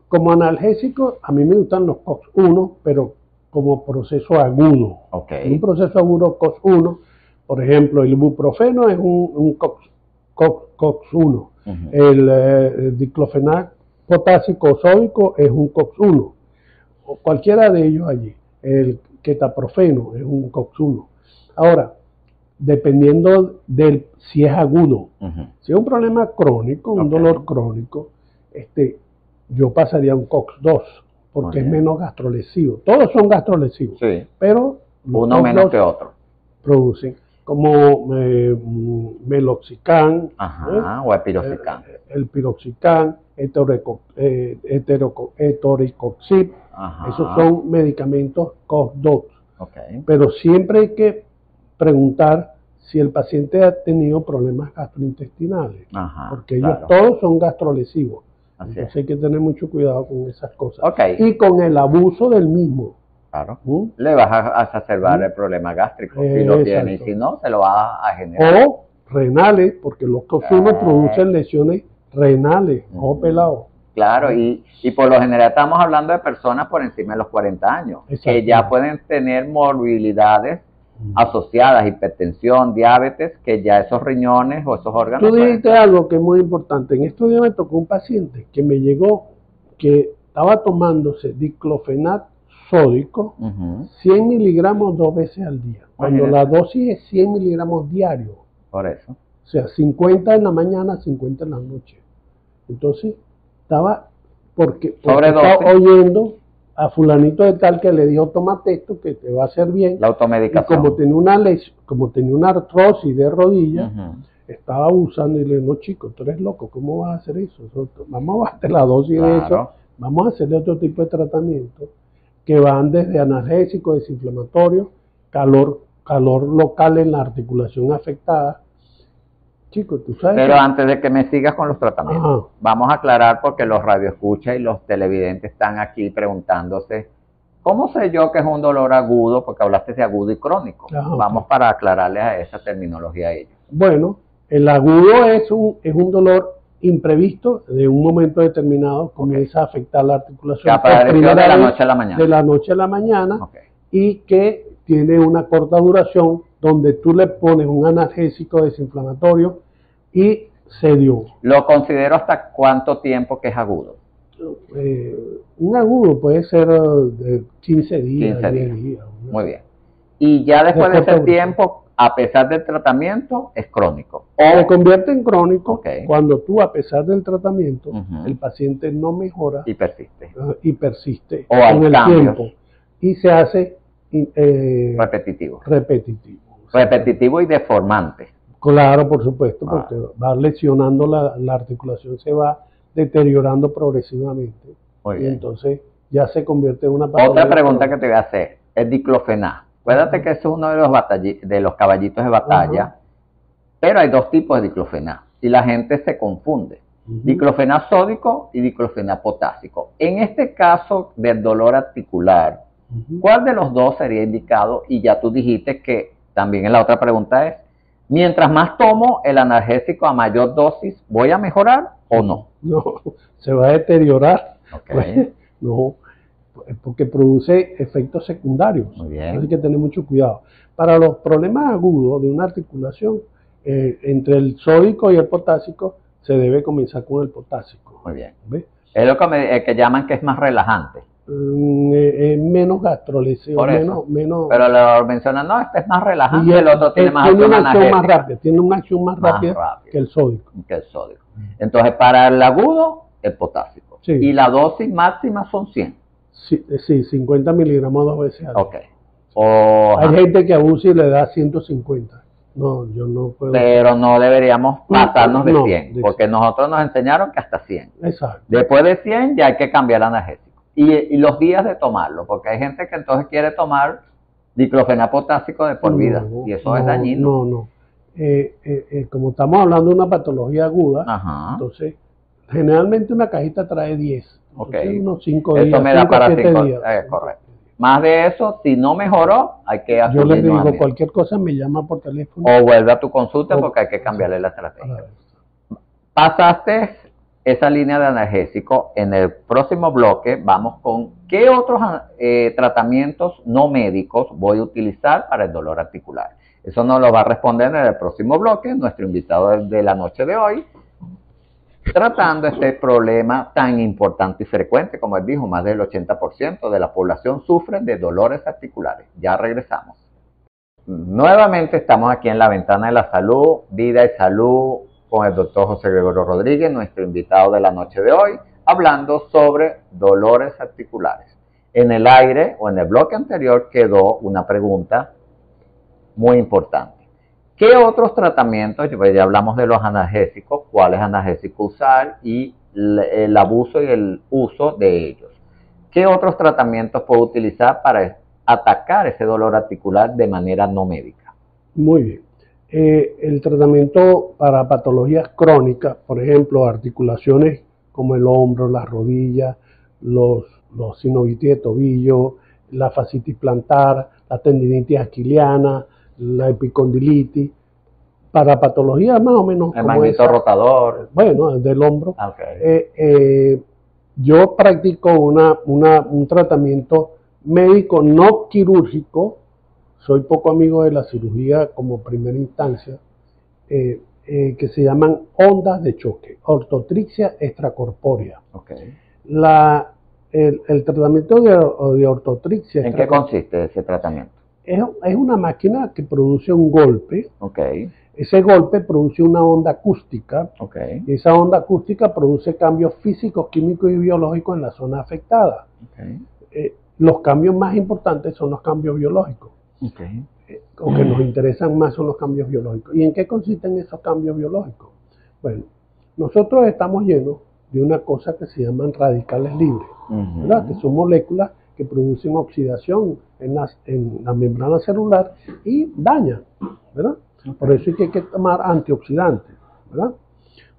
como analgésico, a mí me gustan los COX-1, pero como proceso agudo. Un proceso agudo COX-1, por ejemplo, el ibuprofeno es un COX-1. El diclofenac potásico sódico es un COX-1. O cualquiera de ellos allí. El ketaprofeno es un COX-1. Ahora, dependiendo de si es agudo, si es un problema crónico, un dolor crónico, yo pasaría a un COX-2. Porque es menos gastrolesivo. Todos son gastrolesivos, pero uno menos que otro. Producen como meloxicam, o el piroxicam. El piroxicam, etoricoxib, esos son medicamentos COX-2. Pero siempre hay que preguntar si el paciente ha tenido problemas gastrointestinales, porque ellos todos son gastrolesivos. Entonces hay que tener mucho cuidado con esas cosas. Y con el abuso del mismo. Le vas a exacerbar el problema gástrico si lo tiene, y si no, se lo va a generar. O renales, porque los COX-1 producen lesiones renales, ojo pelado. Claro, y por lo general estamos hablando de personas por encima de los 40 años, que ya pueden tener morbilidades asociadas, hipertensión, diabetes, que ya esos riñones o esos órganos... Tú dijiste algo que es muy importante. En estos días me tocó un paciente que me llegó que estaba tomándose diclofenac sódico, 100 miligramos 2 veces al día, cuando la dosis es 100 miligramos diarios. Por eso. O sea, 50 en la mañana, 50 en la noche. Entonces, estaba porque estaba oyendo a fulanito de tal que le dijo, tómate esto que te va a hacer bien. La automedicación. Y como tenía una artrosis de rodilla, estaba abusando y le dijo, no chico, tú eres loco, ¿cómo vas a hacer eso? Vamos a bajarte la dosis de eso, vamos a hacerle otro tipo de tratamiento que van desde analgésico, desinflamatorio, calor local en la articulación afectada. Chicos, tú sabes. Pero antes de que me sigas con los tratamientos, vamos a aclarar porque los radioescuchas y los televidentes están aquí preguntándose, ¿cómo sé yo que es un dolor agudo? Porque hablaste de agudo y crónico. Vamos para aclararles a esa terminología a ellos. Bueno, el agudo es un dolor imprevisto, de un momento determinado comienza a afectar la articulación. Que apareció de la noche a la mañana. De la noche a la mañana, y que tiene una corta duración, donde tú le pones un analgésico desinflamatorio y se dio. ¿Lo considero hasta cuánto tiempo que es agudo? Un agudo puede ser de 15 días, 10 días. Muy bien. Y ya después de ese tiempo, a pesar del tratamiento, es crónico. Se convierte en crónico cuando tú, a pesar del tratamiento, el paciente no mejora y persiste con el tiempo y se hace repetitivo y deformante. Claro, por supuesto, porque va lesionando la articulación, se va deteriorando progresivamente. Y entonces ya se convierte en una patología. Otra pregunta que te voy a hacer es diclofenac. Acuérdate que eso es uno de los caballitos de batalla, pero hay dos tipos de diclofenac y la gente se confunde. Diclofenac sódico y diclofenac potásico. En este caso del dolor articular, ¿cuál de los dos sería indicado? Y ya tú dijiste que también en la otra pregunta es, mientras más tomo el analgésico a mayor dosis, ¿voy a mejorar o no? No, se va a deteriorar. No, porque produce efectos secundarios. Muy bien. Hay que tener mucho cuidado. Para los problemas agudos de una articulación, entre el sódico y el potásico, se debe comenzar con el potásico. Muy bien. ¿Ves? Es lo que llaman que es más relajante. Menos gastrolesio, menos. Pero lo mencionan, no, este es más relajante, y el otro tiene más acción más rápida, tiene una acción más rápida que el sódico. Entonces, para el agudo, el potásico. Y la dosis máxima son 100. Sí, 50 miligramos 2 veces al día. Hay gente que abusa y le da 150. No, yo no puedo. Pero no deberíamos pasarnos de 100, porque nosotros nos enseñaron que hasta 100. Exacto. Después de 100 ya hay que cambiar el analgésico. Y los días de tomarlo, porque hay gente que entonces quiere tomar diclofenac potásico de por vida, y eso es dañino. No. Como estamos hablando de una patología aguda, entonces generalmente una cajita trae 10. Unos 5 días. Eso me da para 5 días. Correcto. Más de eso, si no mejoró, hay que hacer. Yo les digo, cualquier cosa me llama por teléfono. O vuelve a tu consulta porque hay que cambiarle la estrategia. Pasaste esa línea de analgésico. En el próximo bloque vamos con qué otros tratamientos no médicos voy a utilizar para el dolor articular. Eso nos lo va a responder en el próximo bloque nuestro invitado de la noche de hoy, tratando este problema tan importante y frecuente. Como él dijo, más del 80% de la población sufre de dolores articulares. Ya regresamos. Nuevamente estamos aquí en la Ventana de la Salud, Vida y Salud, con el doctor José Gregorio Rodríguez, nuestro invitado de la noche de hoy, hablando sobre dolores articulares. En el aire o en el bloque anterior quedó una pregunta muy importante. ¿Qué otros tratamientos? Ya hablamos de los analgésicos, cuáles analgésicos usar y el abuso y el uso de ellos. ¿Qué otros tratamientos puedo utilizar para atacar ese dolor articular de manera no médica? Muy bien. El tratamiento para patologías crónicas, por ejemplo, articulaciones como el hombro, las rodillas, los sinovitis de tobillo, la fascitis plantar, la tendinitis aquiliana, la epicondilitis, para patologías más o menos el magneto rotador. Bueno, del hombro. Yo practico un tratamiento médico no quirúrgico soy poco amigo de la cirugía como primera instancia, que se llaman ondas de choque, ortotrixia extracorpórea. Okay. El tratamiento de ortotrixia. ¿En qué consiste ese tratamiento? Es una máquina que produce un golpe. Okay. Ese golpe produce una onda acústica. Okay. Y esa onda acústica produce cambios físicos, químicos y biológicos en la zona afectada. Okay. Los cambios más importantes son los cambios biológicos. Okay. O que nos interesan más son los cambios biológicos. ¿Y en qué consisten esos cambios biológicos? Bueno, nosotros estamos llenos de una cosa que se llaman radicales libres, ¿verdad? Que son moléculas que producen oxidación en la membrana celular y dañan, ¿verdad? Okay. Por eso hay que tomar antioxidantes, ¿verdad?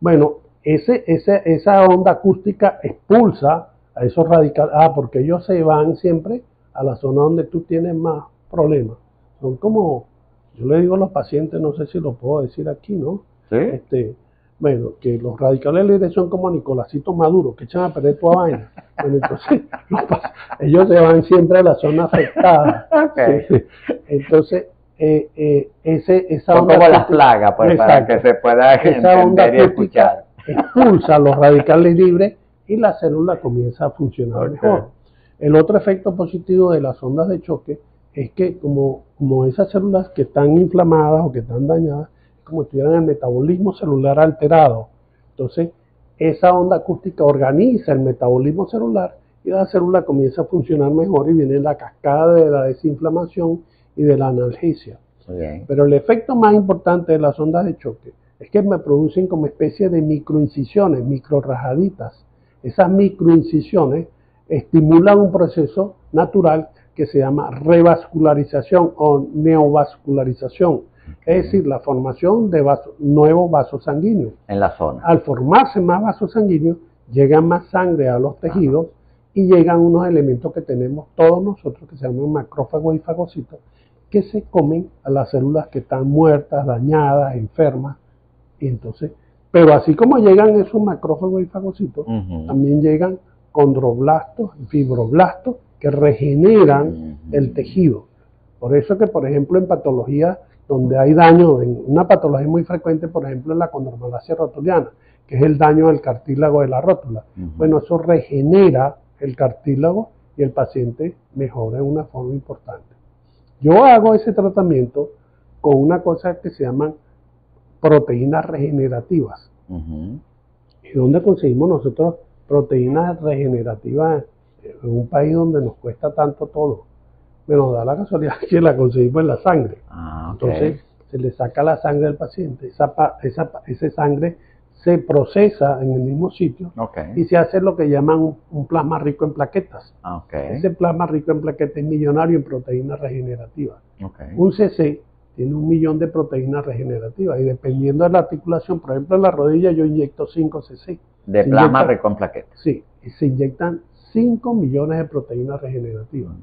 Bueno, esa onda acústica expulsa a esos radicales, porque ellos se van siempre a la zona donde tú tienes más problemas. Son como, yo le digo a los pacientes, no sé si lo puedo decir aquí, ¿no? ¿Sí? Bueno, que los radicales libres son como Nicolásito Maduro, que echan a perder toda vaina. Bueno, entonces, ellos se van siempre a la zona afectada. Okay. Entonces, esa son onda como las plagas, pues, para que se pueda entender y escuchar. Expulsa los radicales libres y la célula comienza a funcionar mejor. El otro efecto positivo de las ondas de choque es que como esas células que están inflamadas o que están dañadas, como si tuvieran el metabolismo celular alterado. Entonces, esa onda acústica organiza el metabolismo celular y la célula comienza a funcionar mejor y viene la cascada de la desinflamación y de la analgesia. Okay. Pero el efecto más importante de las ondas de choque es que me producen como especie de microincisiones, microrajaditas. Esas microincisiones estimulan un proceso natural que se llama revascularización o neovascularización. Es decir, la formación de nuevos vasos sanguíneos. En la zona. Al formarse más vasos sanguíneos, llega más sangre a los tejidos y llegan unos elementos que tenemos todos nosotros, que se llaman macrófagos y fagocitos, que se comen a las células que están muertas, dañadas, enfermas. Y entonces, pero así como llegan esos macrófagos y fagocitos, también llegan condroblastos y fibroblastos que regeneran el tejido. Por eso que, por ejemplo, en patologías donde hay daño, en una patología muy frecuente, por ejemplo, en la condromalacia rotuliana, que es el daño del cartílago de la rótula. Bueno, eso regenera el cartílago y el paciente mejora de una forma importante. Yo hago ese tratamiento con una cosa que se llaman proteínas regenerativas. ¿Y dónde conseguimos nosotros proteínas regenerativas en un país donde nos cuesta tanto todo? Bueno, da la casualidad que la conseguimos en la sangre. Okay. Entonces, se le saca la sangre al paciente. Esa sangre se procesa en el mismo sitio y se hace lo que llaman un plasma rico en plaquetas. Ese plasma rico en plaquetas es millonario en proteínas regenerativas. Un CC tiene 1 millón de proteínas regenerativas y dependiendo de la articulación, por ejemplo, en la rodilla yo inyecto 5 CC. De plasma rico en plaquetas. Sí, y se inyectan 5 millones de proteínas regenerativas.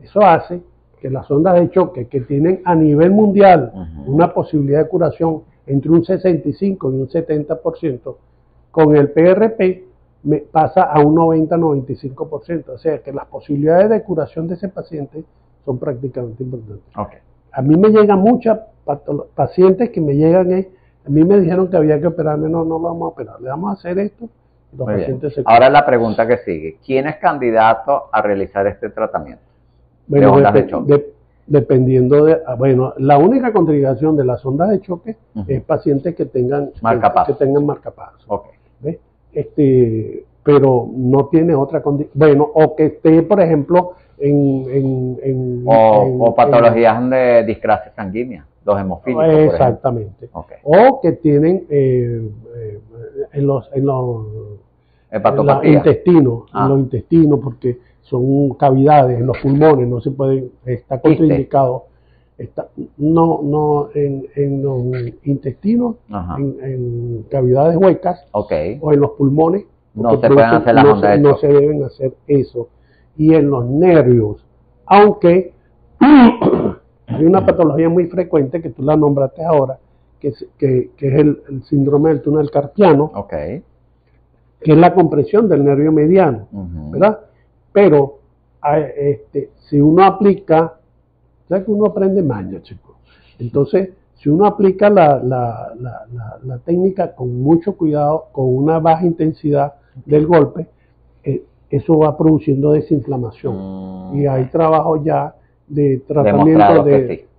Eso hace que las ondas de choque que tienen a nivel mundial una posibilidad de curación entre un 65 y un 70%, con el PRP pasa a un 90-95%. O sea que las posibilidades de curación de ese paciente son prácticamente importantes. A mí me llegan muchas pacientes que me llegan, a mí me dijeron que había que operarme, no lo vamos a operar, le vamos a hacer esto. Y los pacientes se Ahora la pregunta que sigue, ¿quién es candidato a realizar este tratamiento? Bueno, dependiendo de, bueno, la única contraindicación de las ondas de choque es pacientes que tengan marcapasos. ¿Ves? Pero no tiene otra condición. Bueno, o que esté, por ejemplo, o patologías de discrasia sanguínea, los hemofílicos. Exactamente. O que tienen en los intestinos, porque son cavidades en los pulmones, no se pueden, está contraindicado. En los intestinos, en cavidades huecas, o en los pulmones, no se pueden hacer las ondas de choque. No se deben hacer eso. Y en los nervios, aunque hay una patología muy frecuente que tú la nombraste ahora, que es el síndrome del túnel carpiano, que es la compresión del nervio mediano, ¿verdad? Pero si uno aplica O sea que uno aprende maña, chicos. Entonces, si uno aplica la técnica con mucho cuidado, con una baja intensidad del golpe, eso va produciendo desinflamación. Y hay trabajo ya de tratamiento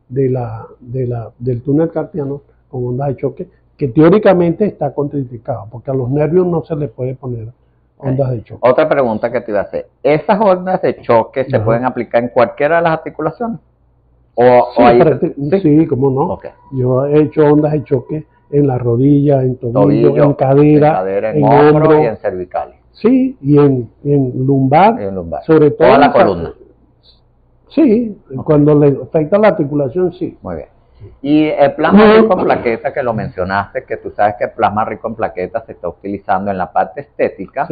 del túnel carpiano con ondas de choque, que teóricamente está contraindicado, porque a los nervios no se les puede poner ondas de choque. Otra pregunta que te iba a hacer. ¿Esas ondas de choque se pueden aplicar en cualquiera de las articulaciones? Sí, cómo no. Okay. Yo he hecho ondas de choque en la rodilla, en tobillo, en cadera, en hombro y en cervicales. Sí, y en lumbar, sobre todo toda la columna. Sí, cuando le afecta la articulación, sí. Muy bien. Y el plasma rico en plaquetas, que lo mencionaste, que tú sabes que el plasma rico en plaquetas se está utilizando en la parte estética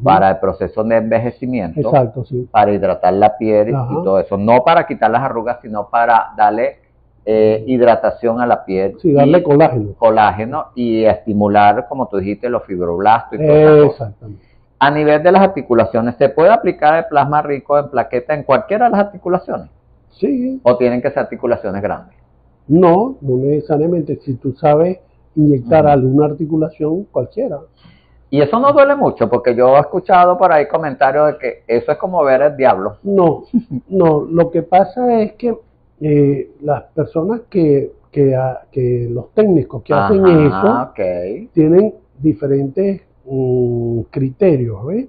para el proceso de envejecimiento, exacto, sí, para hidratar la piel y todo eso. No para quitar las arrugas, sino para darle hidratación a la piel. Sí, darle colágeno. Colágeno y estimular, como tú dijiste, los fibroblastos y todo eso. Exactamente. A nivel de las articulaciones, ¿se puede aplicar el plasma rico en plaquetas en cualquiera de las articulaciones? Sí. ¿O tienen que ser articulaciones grandes? No, no necesariamente. Si tú sabes inyectar alguna articulación, cualquiera. Y eso no duele mucho, porque yo he escuchado por ahí comentarios de que eso es como ver el diablo. No, no. Lo que pasa es que las personas los técnicos que hacen eso, tienen diferentes criterios, ¿ves?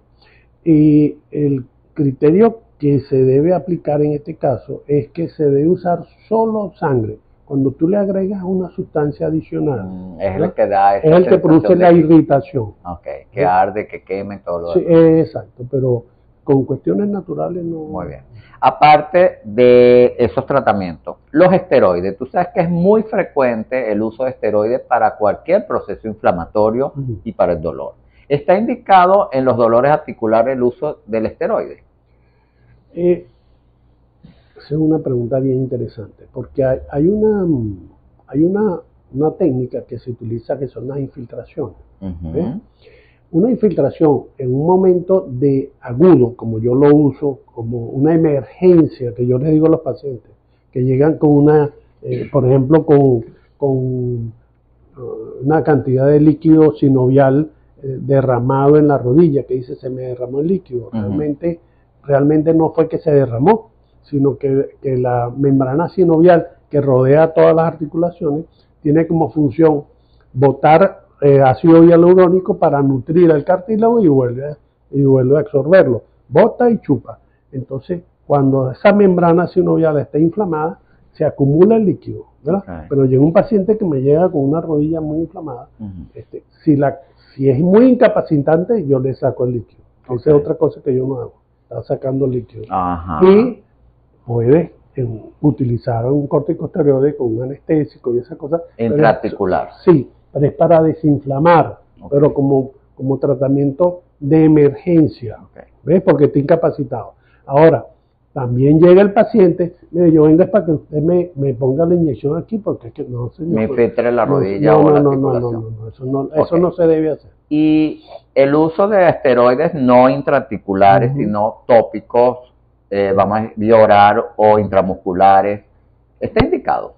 Y el criterio que se debe aplicar en este caso es que se debe usar solo sangre. Cuando tú le agregas una sustancia adicional, es el que da esa es el que produce la irritación. Que arde, que queme, todo lo demás. Sí, exacto, pero con cuestiones naturales no. Muy bien. Aparte de esos tratamientos, los esteroides, tú sabes que es muy frecuente el uso de esteroides para cualquier proceso inflamatorio y para el dolor. ¿Está indicado en los dolores articulares el uso del esteroide? Esa es una pregunta bien interesante, porque hay una técnica que se utiliza que son las infiltraciones. Una infiltración en un momento de agudo, como yo lo uso, como una emergencia, que yo les digo a los pacientes, que llegan con una, por ejemplo, con una cantidad de líquido sinovial derramado en la rodilla, que dice se me derramó el líquido. Realmente no fue que se derramó, sino que la membrana sinovial que rodea todas las articulaciones tiene como función botar ácido hialurónico para nutrir el cartílago y vuelve a absorberlo. Bota y chupa. Entonces, cuando esa membrana sinovial está inflamada, se acumula el líquido, ¿verdad? Pero llega un paciente que me llega con una rodilla muy inflamada. Si es muy incapacitante, yo le saco el líquido. Esa es otra cosa que yo no hago. Está sacando líquido. Y puede utilizar un corticosteroide con un anestésico y esa cosa. Intraarticular. Sí, pero es para desinflamar, pero como tratamiento de emergencia. ¿Ves? Porque está incapacitado. Ahora, también llega el paciente, mire, yo vengo para que usted me ponga la inyección aquí, porque es que no, señor. Me infiltre la rodilla o la articulación. Eso no se debe hacer. Y el uso de esteroides no intraarticulares, sino tópicos, vamos a decir, oral o intramusculares, ¿está indicado?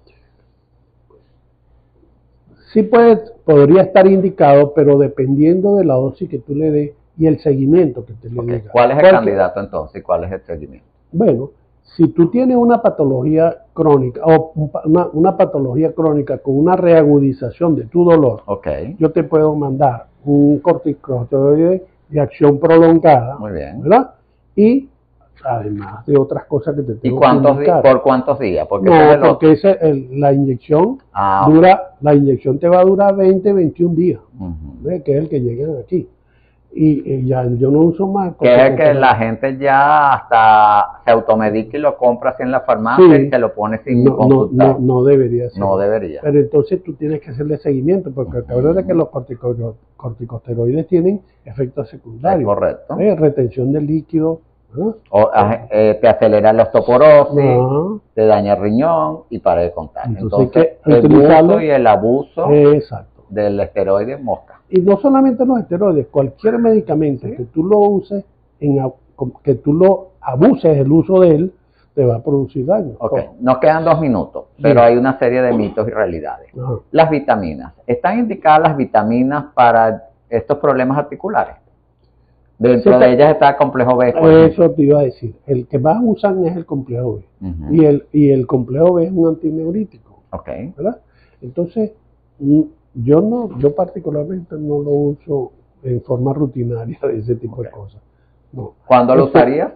Sí podría estar indicado, pero dependiendo de la dosis que tú le des y el seguimiento que te le des. ¿Cuál es el candidato entonces? ¿Cuál es el seguimiento? Bueno, si tú tienes una patología crónica o una patología crónica con una reagudización de tu dolor, yo te puedo mandar un corticosteroide de acción prolongada, ¿verdad? Y además de otras cosas que te tengo que indicar. ¿Por cuántos días? Porque la inyección la inyección te va a durar 20, 21 días, que es el que llegan aquí. Y ya yo no uso más. Que es que la gente ya hasta se automedica y lo compra así en la farmacia y se lo pone sin consultar. No debería ser. No debería. Pero entonces tú tienes que hacerle seguimiento, porque acuérdate que los corticosteroides tienen efectos secundarios. Es correcto. Retención de líquido. Te acelera la osteoporosis, te daña el riñón y para de contar. Entonces el uso y el abuso del esteroide mosca. Y no solamente los esteroides, cualquier medicamento que tú lo uses, que tú lo abuses el uso de él, te va a producir daño. Ok, nos quedan 2 minutos, pero hay una serie de mitos y realidades. Ajá. Las vitaminas. ¿Están indicadas las vitaminas para estos problemas articulares? Dentro de ellas está el complejo B. Eso te iba a decir. El que más usan es el complejo B. Y el complejo B es un antineurítico. Ok. ¿Verdad? Entonces, yo particularmente no lo uso en forma rutinaria de ese tipo de cosas. No. ¿Cuándo lo usarías?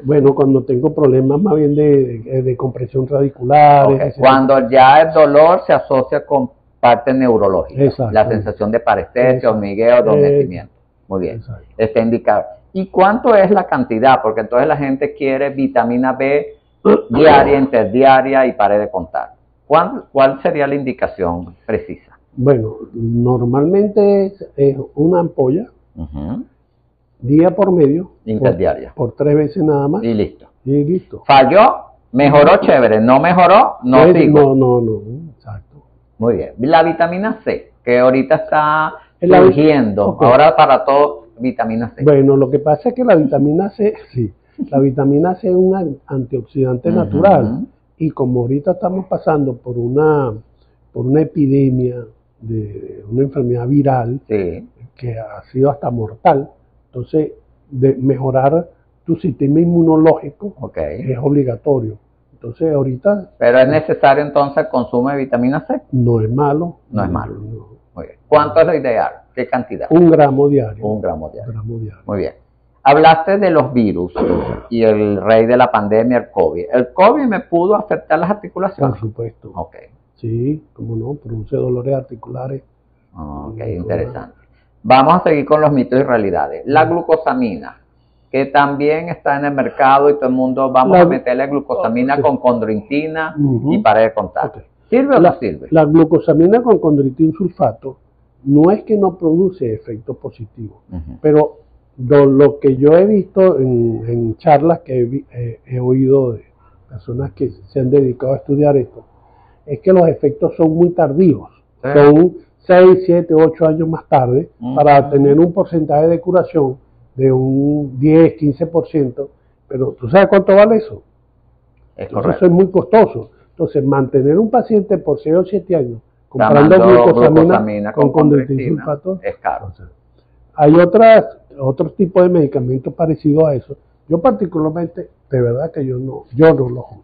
Bueno, cuando tengo problemas más bien de compresión radicular. Okay. Cuando ya el dolor se asocia con parte neurológica. La sensación de parestesia, hormigueo, adormecimiento. Muy bien. Exacto. Está indicado. ¿Y cuánto es la cantidad? Porque entonces la gente quiere vitamina B diaria, interdiaria y pare de contar. ¿Cuál sería la indicación precisa? Bueno, normalmente es una ampolla, día por medio, interdiaria, por 3 veces nada más. Y listo. Y listo. ¿Falló? ¿Mejoró? Chévere. ¿No mejoró? No sigo. No, exacto. Muy bien. La vitamina C, que ahorita está surgiendo, ahora para todos, vitamina C. Bueno, lo que pasa es que la vitamina C, sí, la vitamina C es un antioxidante natural. Y como ahorita estamos pasando por una epidemia de una enfermedad viral que ha sido hasta mortal, entonces de mejorar tu sistema inmunológico es obligatorio. Entonces ahorita... ¿Pero es necesario entonces el consumo de vitamina C? No es malo. No es malo. No. Muy bien. ¿Cuánto es lo ideal? ¿Qué cantidad? 1 gramo diario. 1 gramo diario. Muy bien. Hablaste de los virus y el rey de la pandemia, el COVID. ¿El COVID me pudo afectar las articulaciones? Por supuesto. Ok. Sí, cómo no, produce dolores articulares. Ok, interesante. Vamos a seguir con los mitos y realidades. La glucosamina, que también está en el mercado y todo el mundo vamos a meterle glucosamina con condroitina y para de contar. ¿Sirve o no sirve? La glucosamina con condroitin sulfato no es que no produce efectos positivos, pero lo que yo he visto en charlas que he oído de personas que se han dedicado a estudiar esto, es que los efectos son muy tardíos. Son 6, 7, 8 años más tarde para tener un porcentaje de curación de un 10, 15%. Pero ¿tú sabes cuánto vale eso? Eso es muy costoso. Entonces, mantener un paciente por 6 o 7 años comprando glucosamina con condroitin sulfato es caro. O sea, hay otros tipos de medicamentos parecidos a eso. Yo particularmente, de verdad que yo no los uso,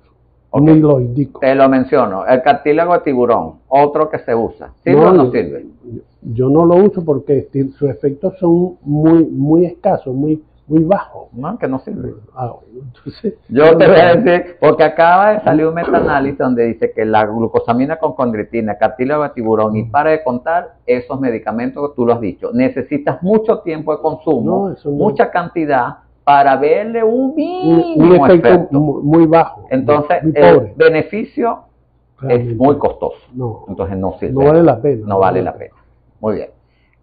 ni los indico. Te lo menciono, el cartílago de tiburón, otro que se usa. ¿Sirve o no sirve? Yo no lo uso porque sus efectos son muy escasos, muy bajos. No, que no sirve. Entonces, yo te voy a decir, porque acaba de salir un metaanálisis donde dice que la glucosamina con condroitina, cartílago de tiburón y para de contar, esos medicamentos, tú lo has dicho, necesitas mucho tiempo de consumo, mucha cantidad para verle un mínimo efecto muy bajo. Entonces, el beneficio es muy costoso. Entonces no sirve. No vale la pena. No vale la pena. Muy bien.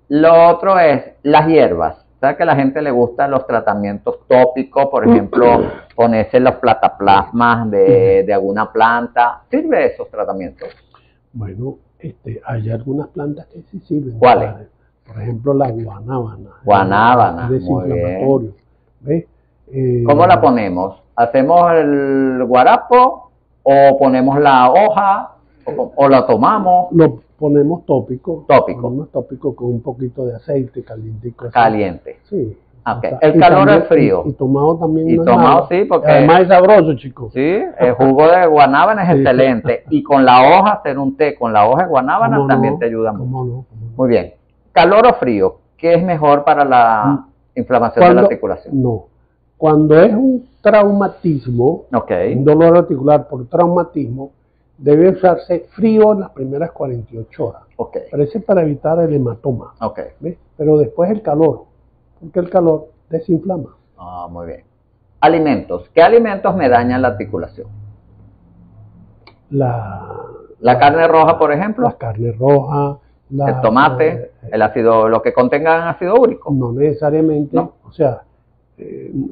Lo otro es las hierbas. ¿Sabes que a la gente le gustan los tratamientos tópicos? Por ejemplo, ponerse los plataplasmas de alguna planta. ¿Sirve esos tratamientos? Bueno, hay algunas plantas que sí sirven. ¿Cuáles? Por ejemplo, la guanábana. Guanábana, desinflamatorio. ¿Ves? ¿Cómo la ponemos? ¿Hacemos el guarapo o ponemos la hoja o la tomamos? Lo ponemos tópico. Ponemos tópico con un poquito de aceite calientico. Caliente. Sí. Okay. El calor es frío. Y tomado también. Y tomado sí, porque... Además es sabroso, chicos. Sí, el jugo de guanábana es excelente. Y con la hoja, hacer un té con la hoja de guanábana también te ayuda mucho. Muy bien. ¿Calor o frío? ¿Qué es mejor para la inflamación de la articulación? No. Cuando es un traumatismo, un dolor articular por traumatismo, debe usarse frío en las primeras 48 horas. Pero ese es para evitar el hematoma. ¿Ves? Pero después el calor, porque el calor desinflama. Muy bien. Alimentos. ¿Qué alimentos me dañan la articulación? La carne roja, por ejemplo. La carne roja. El tomate, el ácido, lo que contengan ácido úrico. No necesariamente, o sea,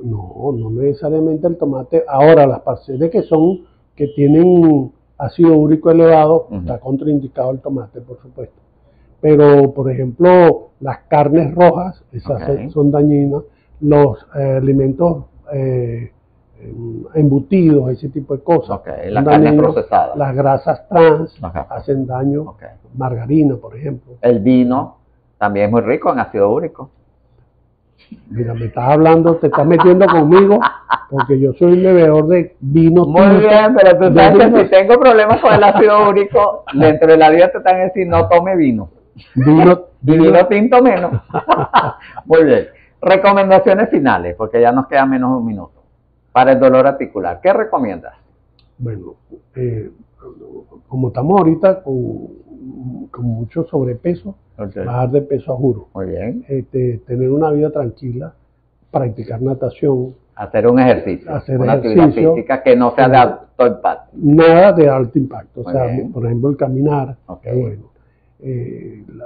no necesariamente el tomate. Ahora, las parcelas que tienen ácido úrico elevado, está contraindicado el tomate, por supuesto. Pero, por ejemplo, las carnes rojas, esas son dañinas. Los alimentos embutidos, ese tipo de cosas. Okay. La carne procesada. Las grasas trans Ajá. hacen daño. Okay. Margarina, por ejemplo. El vino también es muy rico en ácido úrico. Mira, me estás hablando, te estás metiendo conmigo, porque yo soy un bebedor de vino. Muy bien, pero tú sabes que si tengo problemas con el ácido úrico, dentro de la dieta te están a decir no tome vino. Vino tinto menos. Muy bien. Recomendaciones finales, porque ya nos queda menos de un minuto. Para el dolor articular, ¿qué recomiendas? Bueno, como estamos ahorita con mucho sobrepeso, Okay. Bajar de peso a juro. Muy bien. Tener una vida tranquila, practicar natación. Hacer un ejercicio. Hacer una actividad física que no sea de alto impacto. Nada de alto impacto. Muy o sea, bien. Por ejemplo, el caminar. Okay. Bueno.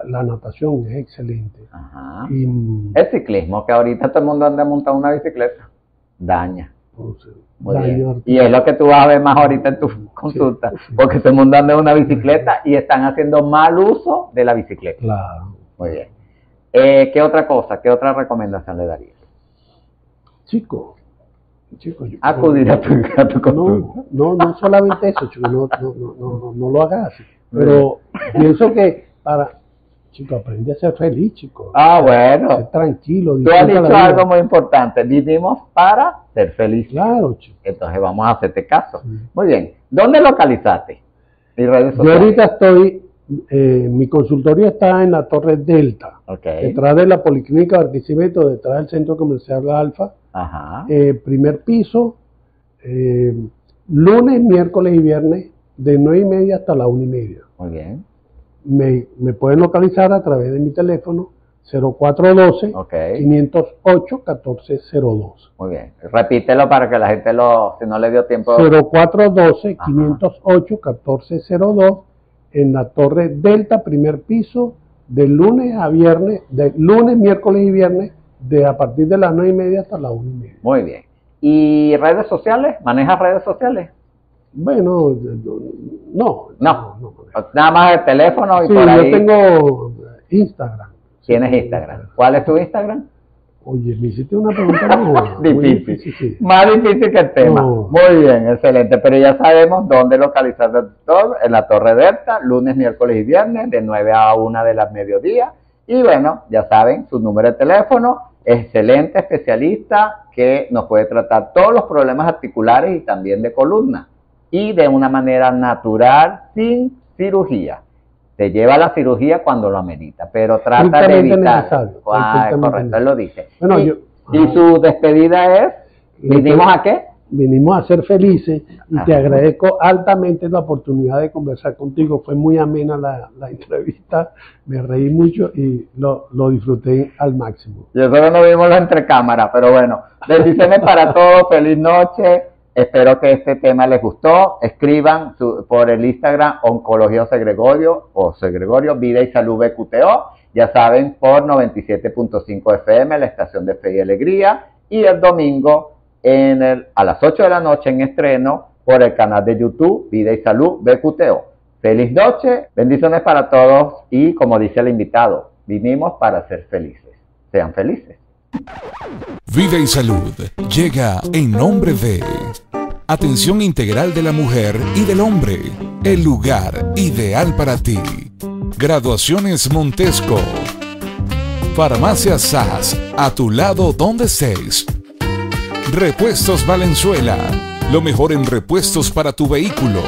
La natación es excelente. Ajá. Y, el ciclismo, que ahorita todo el mundo anda montando una bicicleta, daña. Entonces, y es lo que tú vas a ver más ahorita en tu consulta, sí. Porque todo el mundo anda en una bicicleta y están haciendo mal uso de la bicicleta. Claro. Muy bien. ¿Qué otra cosa, qué otra recomendación le darías? Chico, acudir a tu consulta. No solamente eso, chico, no lo hagas así. Pero pienso que chico, aprende a ser feliz, chico. Bueno. Ser tranquilo. Tú has dicho algo muy importante. Vivimos para ser felices. Claro, chico. Entonces vamos a hacerte caso. Sí. Muy bien. ¿Dónde localizaste? ¿Y redes sociales? Yo ahorita estoy, mi consultorio está en la Torre Delta. Okay. Detrás de la Policlínica de Barquisimeto, detrás del Centro Comercial Alfa. Ajá. Primer piso, lunes, miércoles y viernes, de 9:30 hasta la 1:30. Muy bien. Me pueden localizar a través de mi teléfono 0412 508 1402. Muy bien. Repítelo para que la gente si no le dio tiempo. 0412 508 1402 en la Torre Delta, primer piso, de lunes a viernes, de lunes, miércoles y viernes, a partir de las 9:30 hasta las 1:30. Muy bien. ¿Y redes sociales? ¿Manejas redes sociales? Bueno, no. Nada más el teléfono y sí, por ahí. Yo tengo Instagram. ¿Tienes Instagram? ¿Cuál es tu Instagram? Oye, me hiciste una pregunta difícil. Sí. Más difícil que el tema. No. Muy bien, excelente. Pero ya sabemos dónde localizar todo. En la Torre Delta, lunes, miércoles y viernes, de 9 a 1 de las mediodía. Y bueno, ya saben, su número de teléfono. Excelente especialista que nos puede tratar todos los problemas articulares y también de columna. Y de una manera natural, sin cirugía. Te lleva a la cirugía cuando lo amerita, pero trata de evitar. Correcto, él lo dice. Bueno, y su despedida es, ¿vinimos a qué? Vinimos a ser felices y te agradezco altamente la oportunidad de conversar contigo. Fue muy amena la entrevista, me reí mucho y lo disfruté al máximo. Yo solo no vimos la entrecámara, pero bueno, bendiciones para todos, feliz noche. Espero que este tema les gustó. Escriban por el Instagram Oncología José Gregorio, Vida y Salud BQTO. Ya saben, por 97.5 FM, la estación de Fe y Alegría. Y el domingo a las 8 de la noche en estreno por el canal de YouTube Vida y Salud BQTO. Feliz noche, bendiciones para todos y como dice el invitado, vinimos para ser felices. Sean felices. Vida y Salud llega en nombre de Atención Integral de la Mujer y del Hombre, el lugar ideal para ti. Graduaciones Montesco. Farmacia SAS, a tu lado donde estés. Repuestos Valenzuela, lo mejor en repuestos para tu vehículo.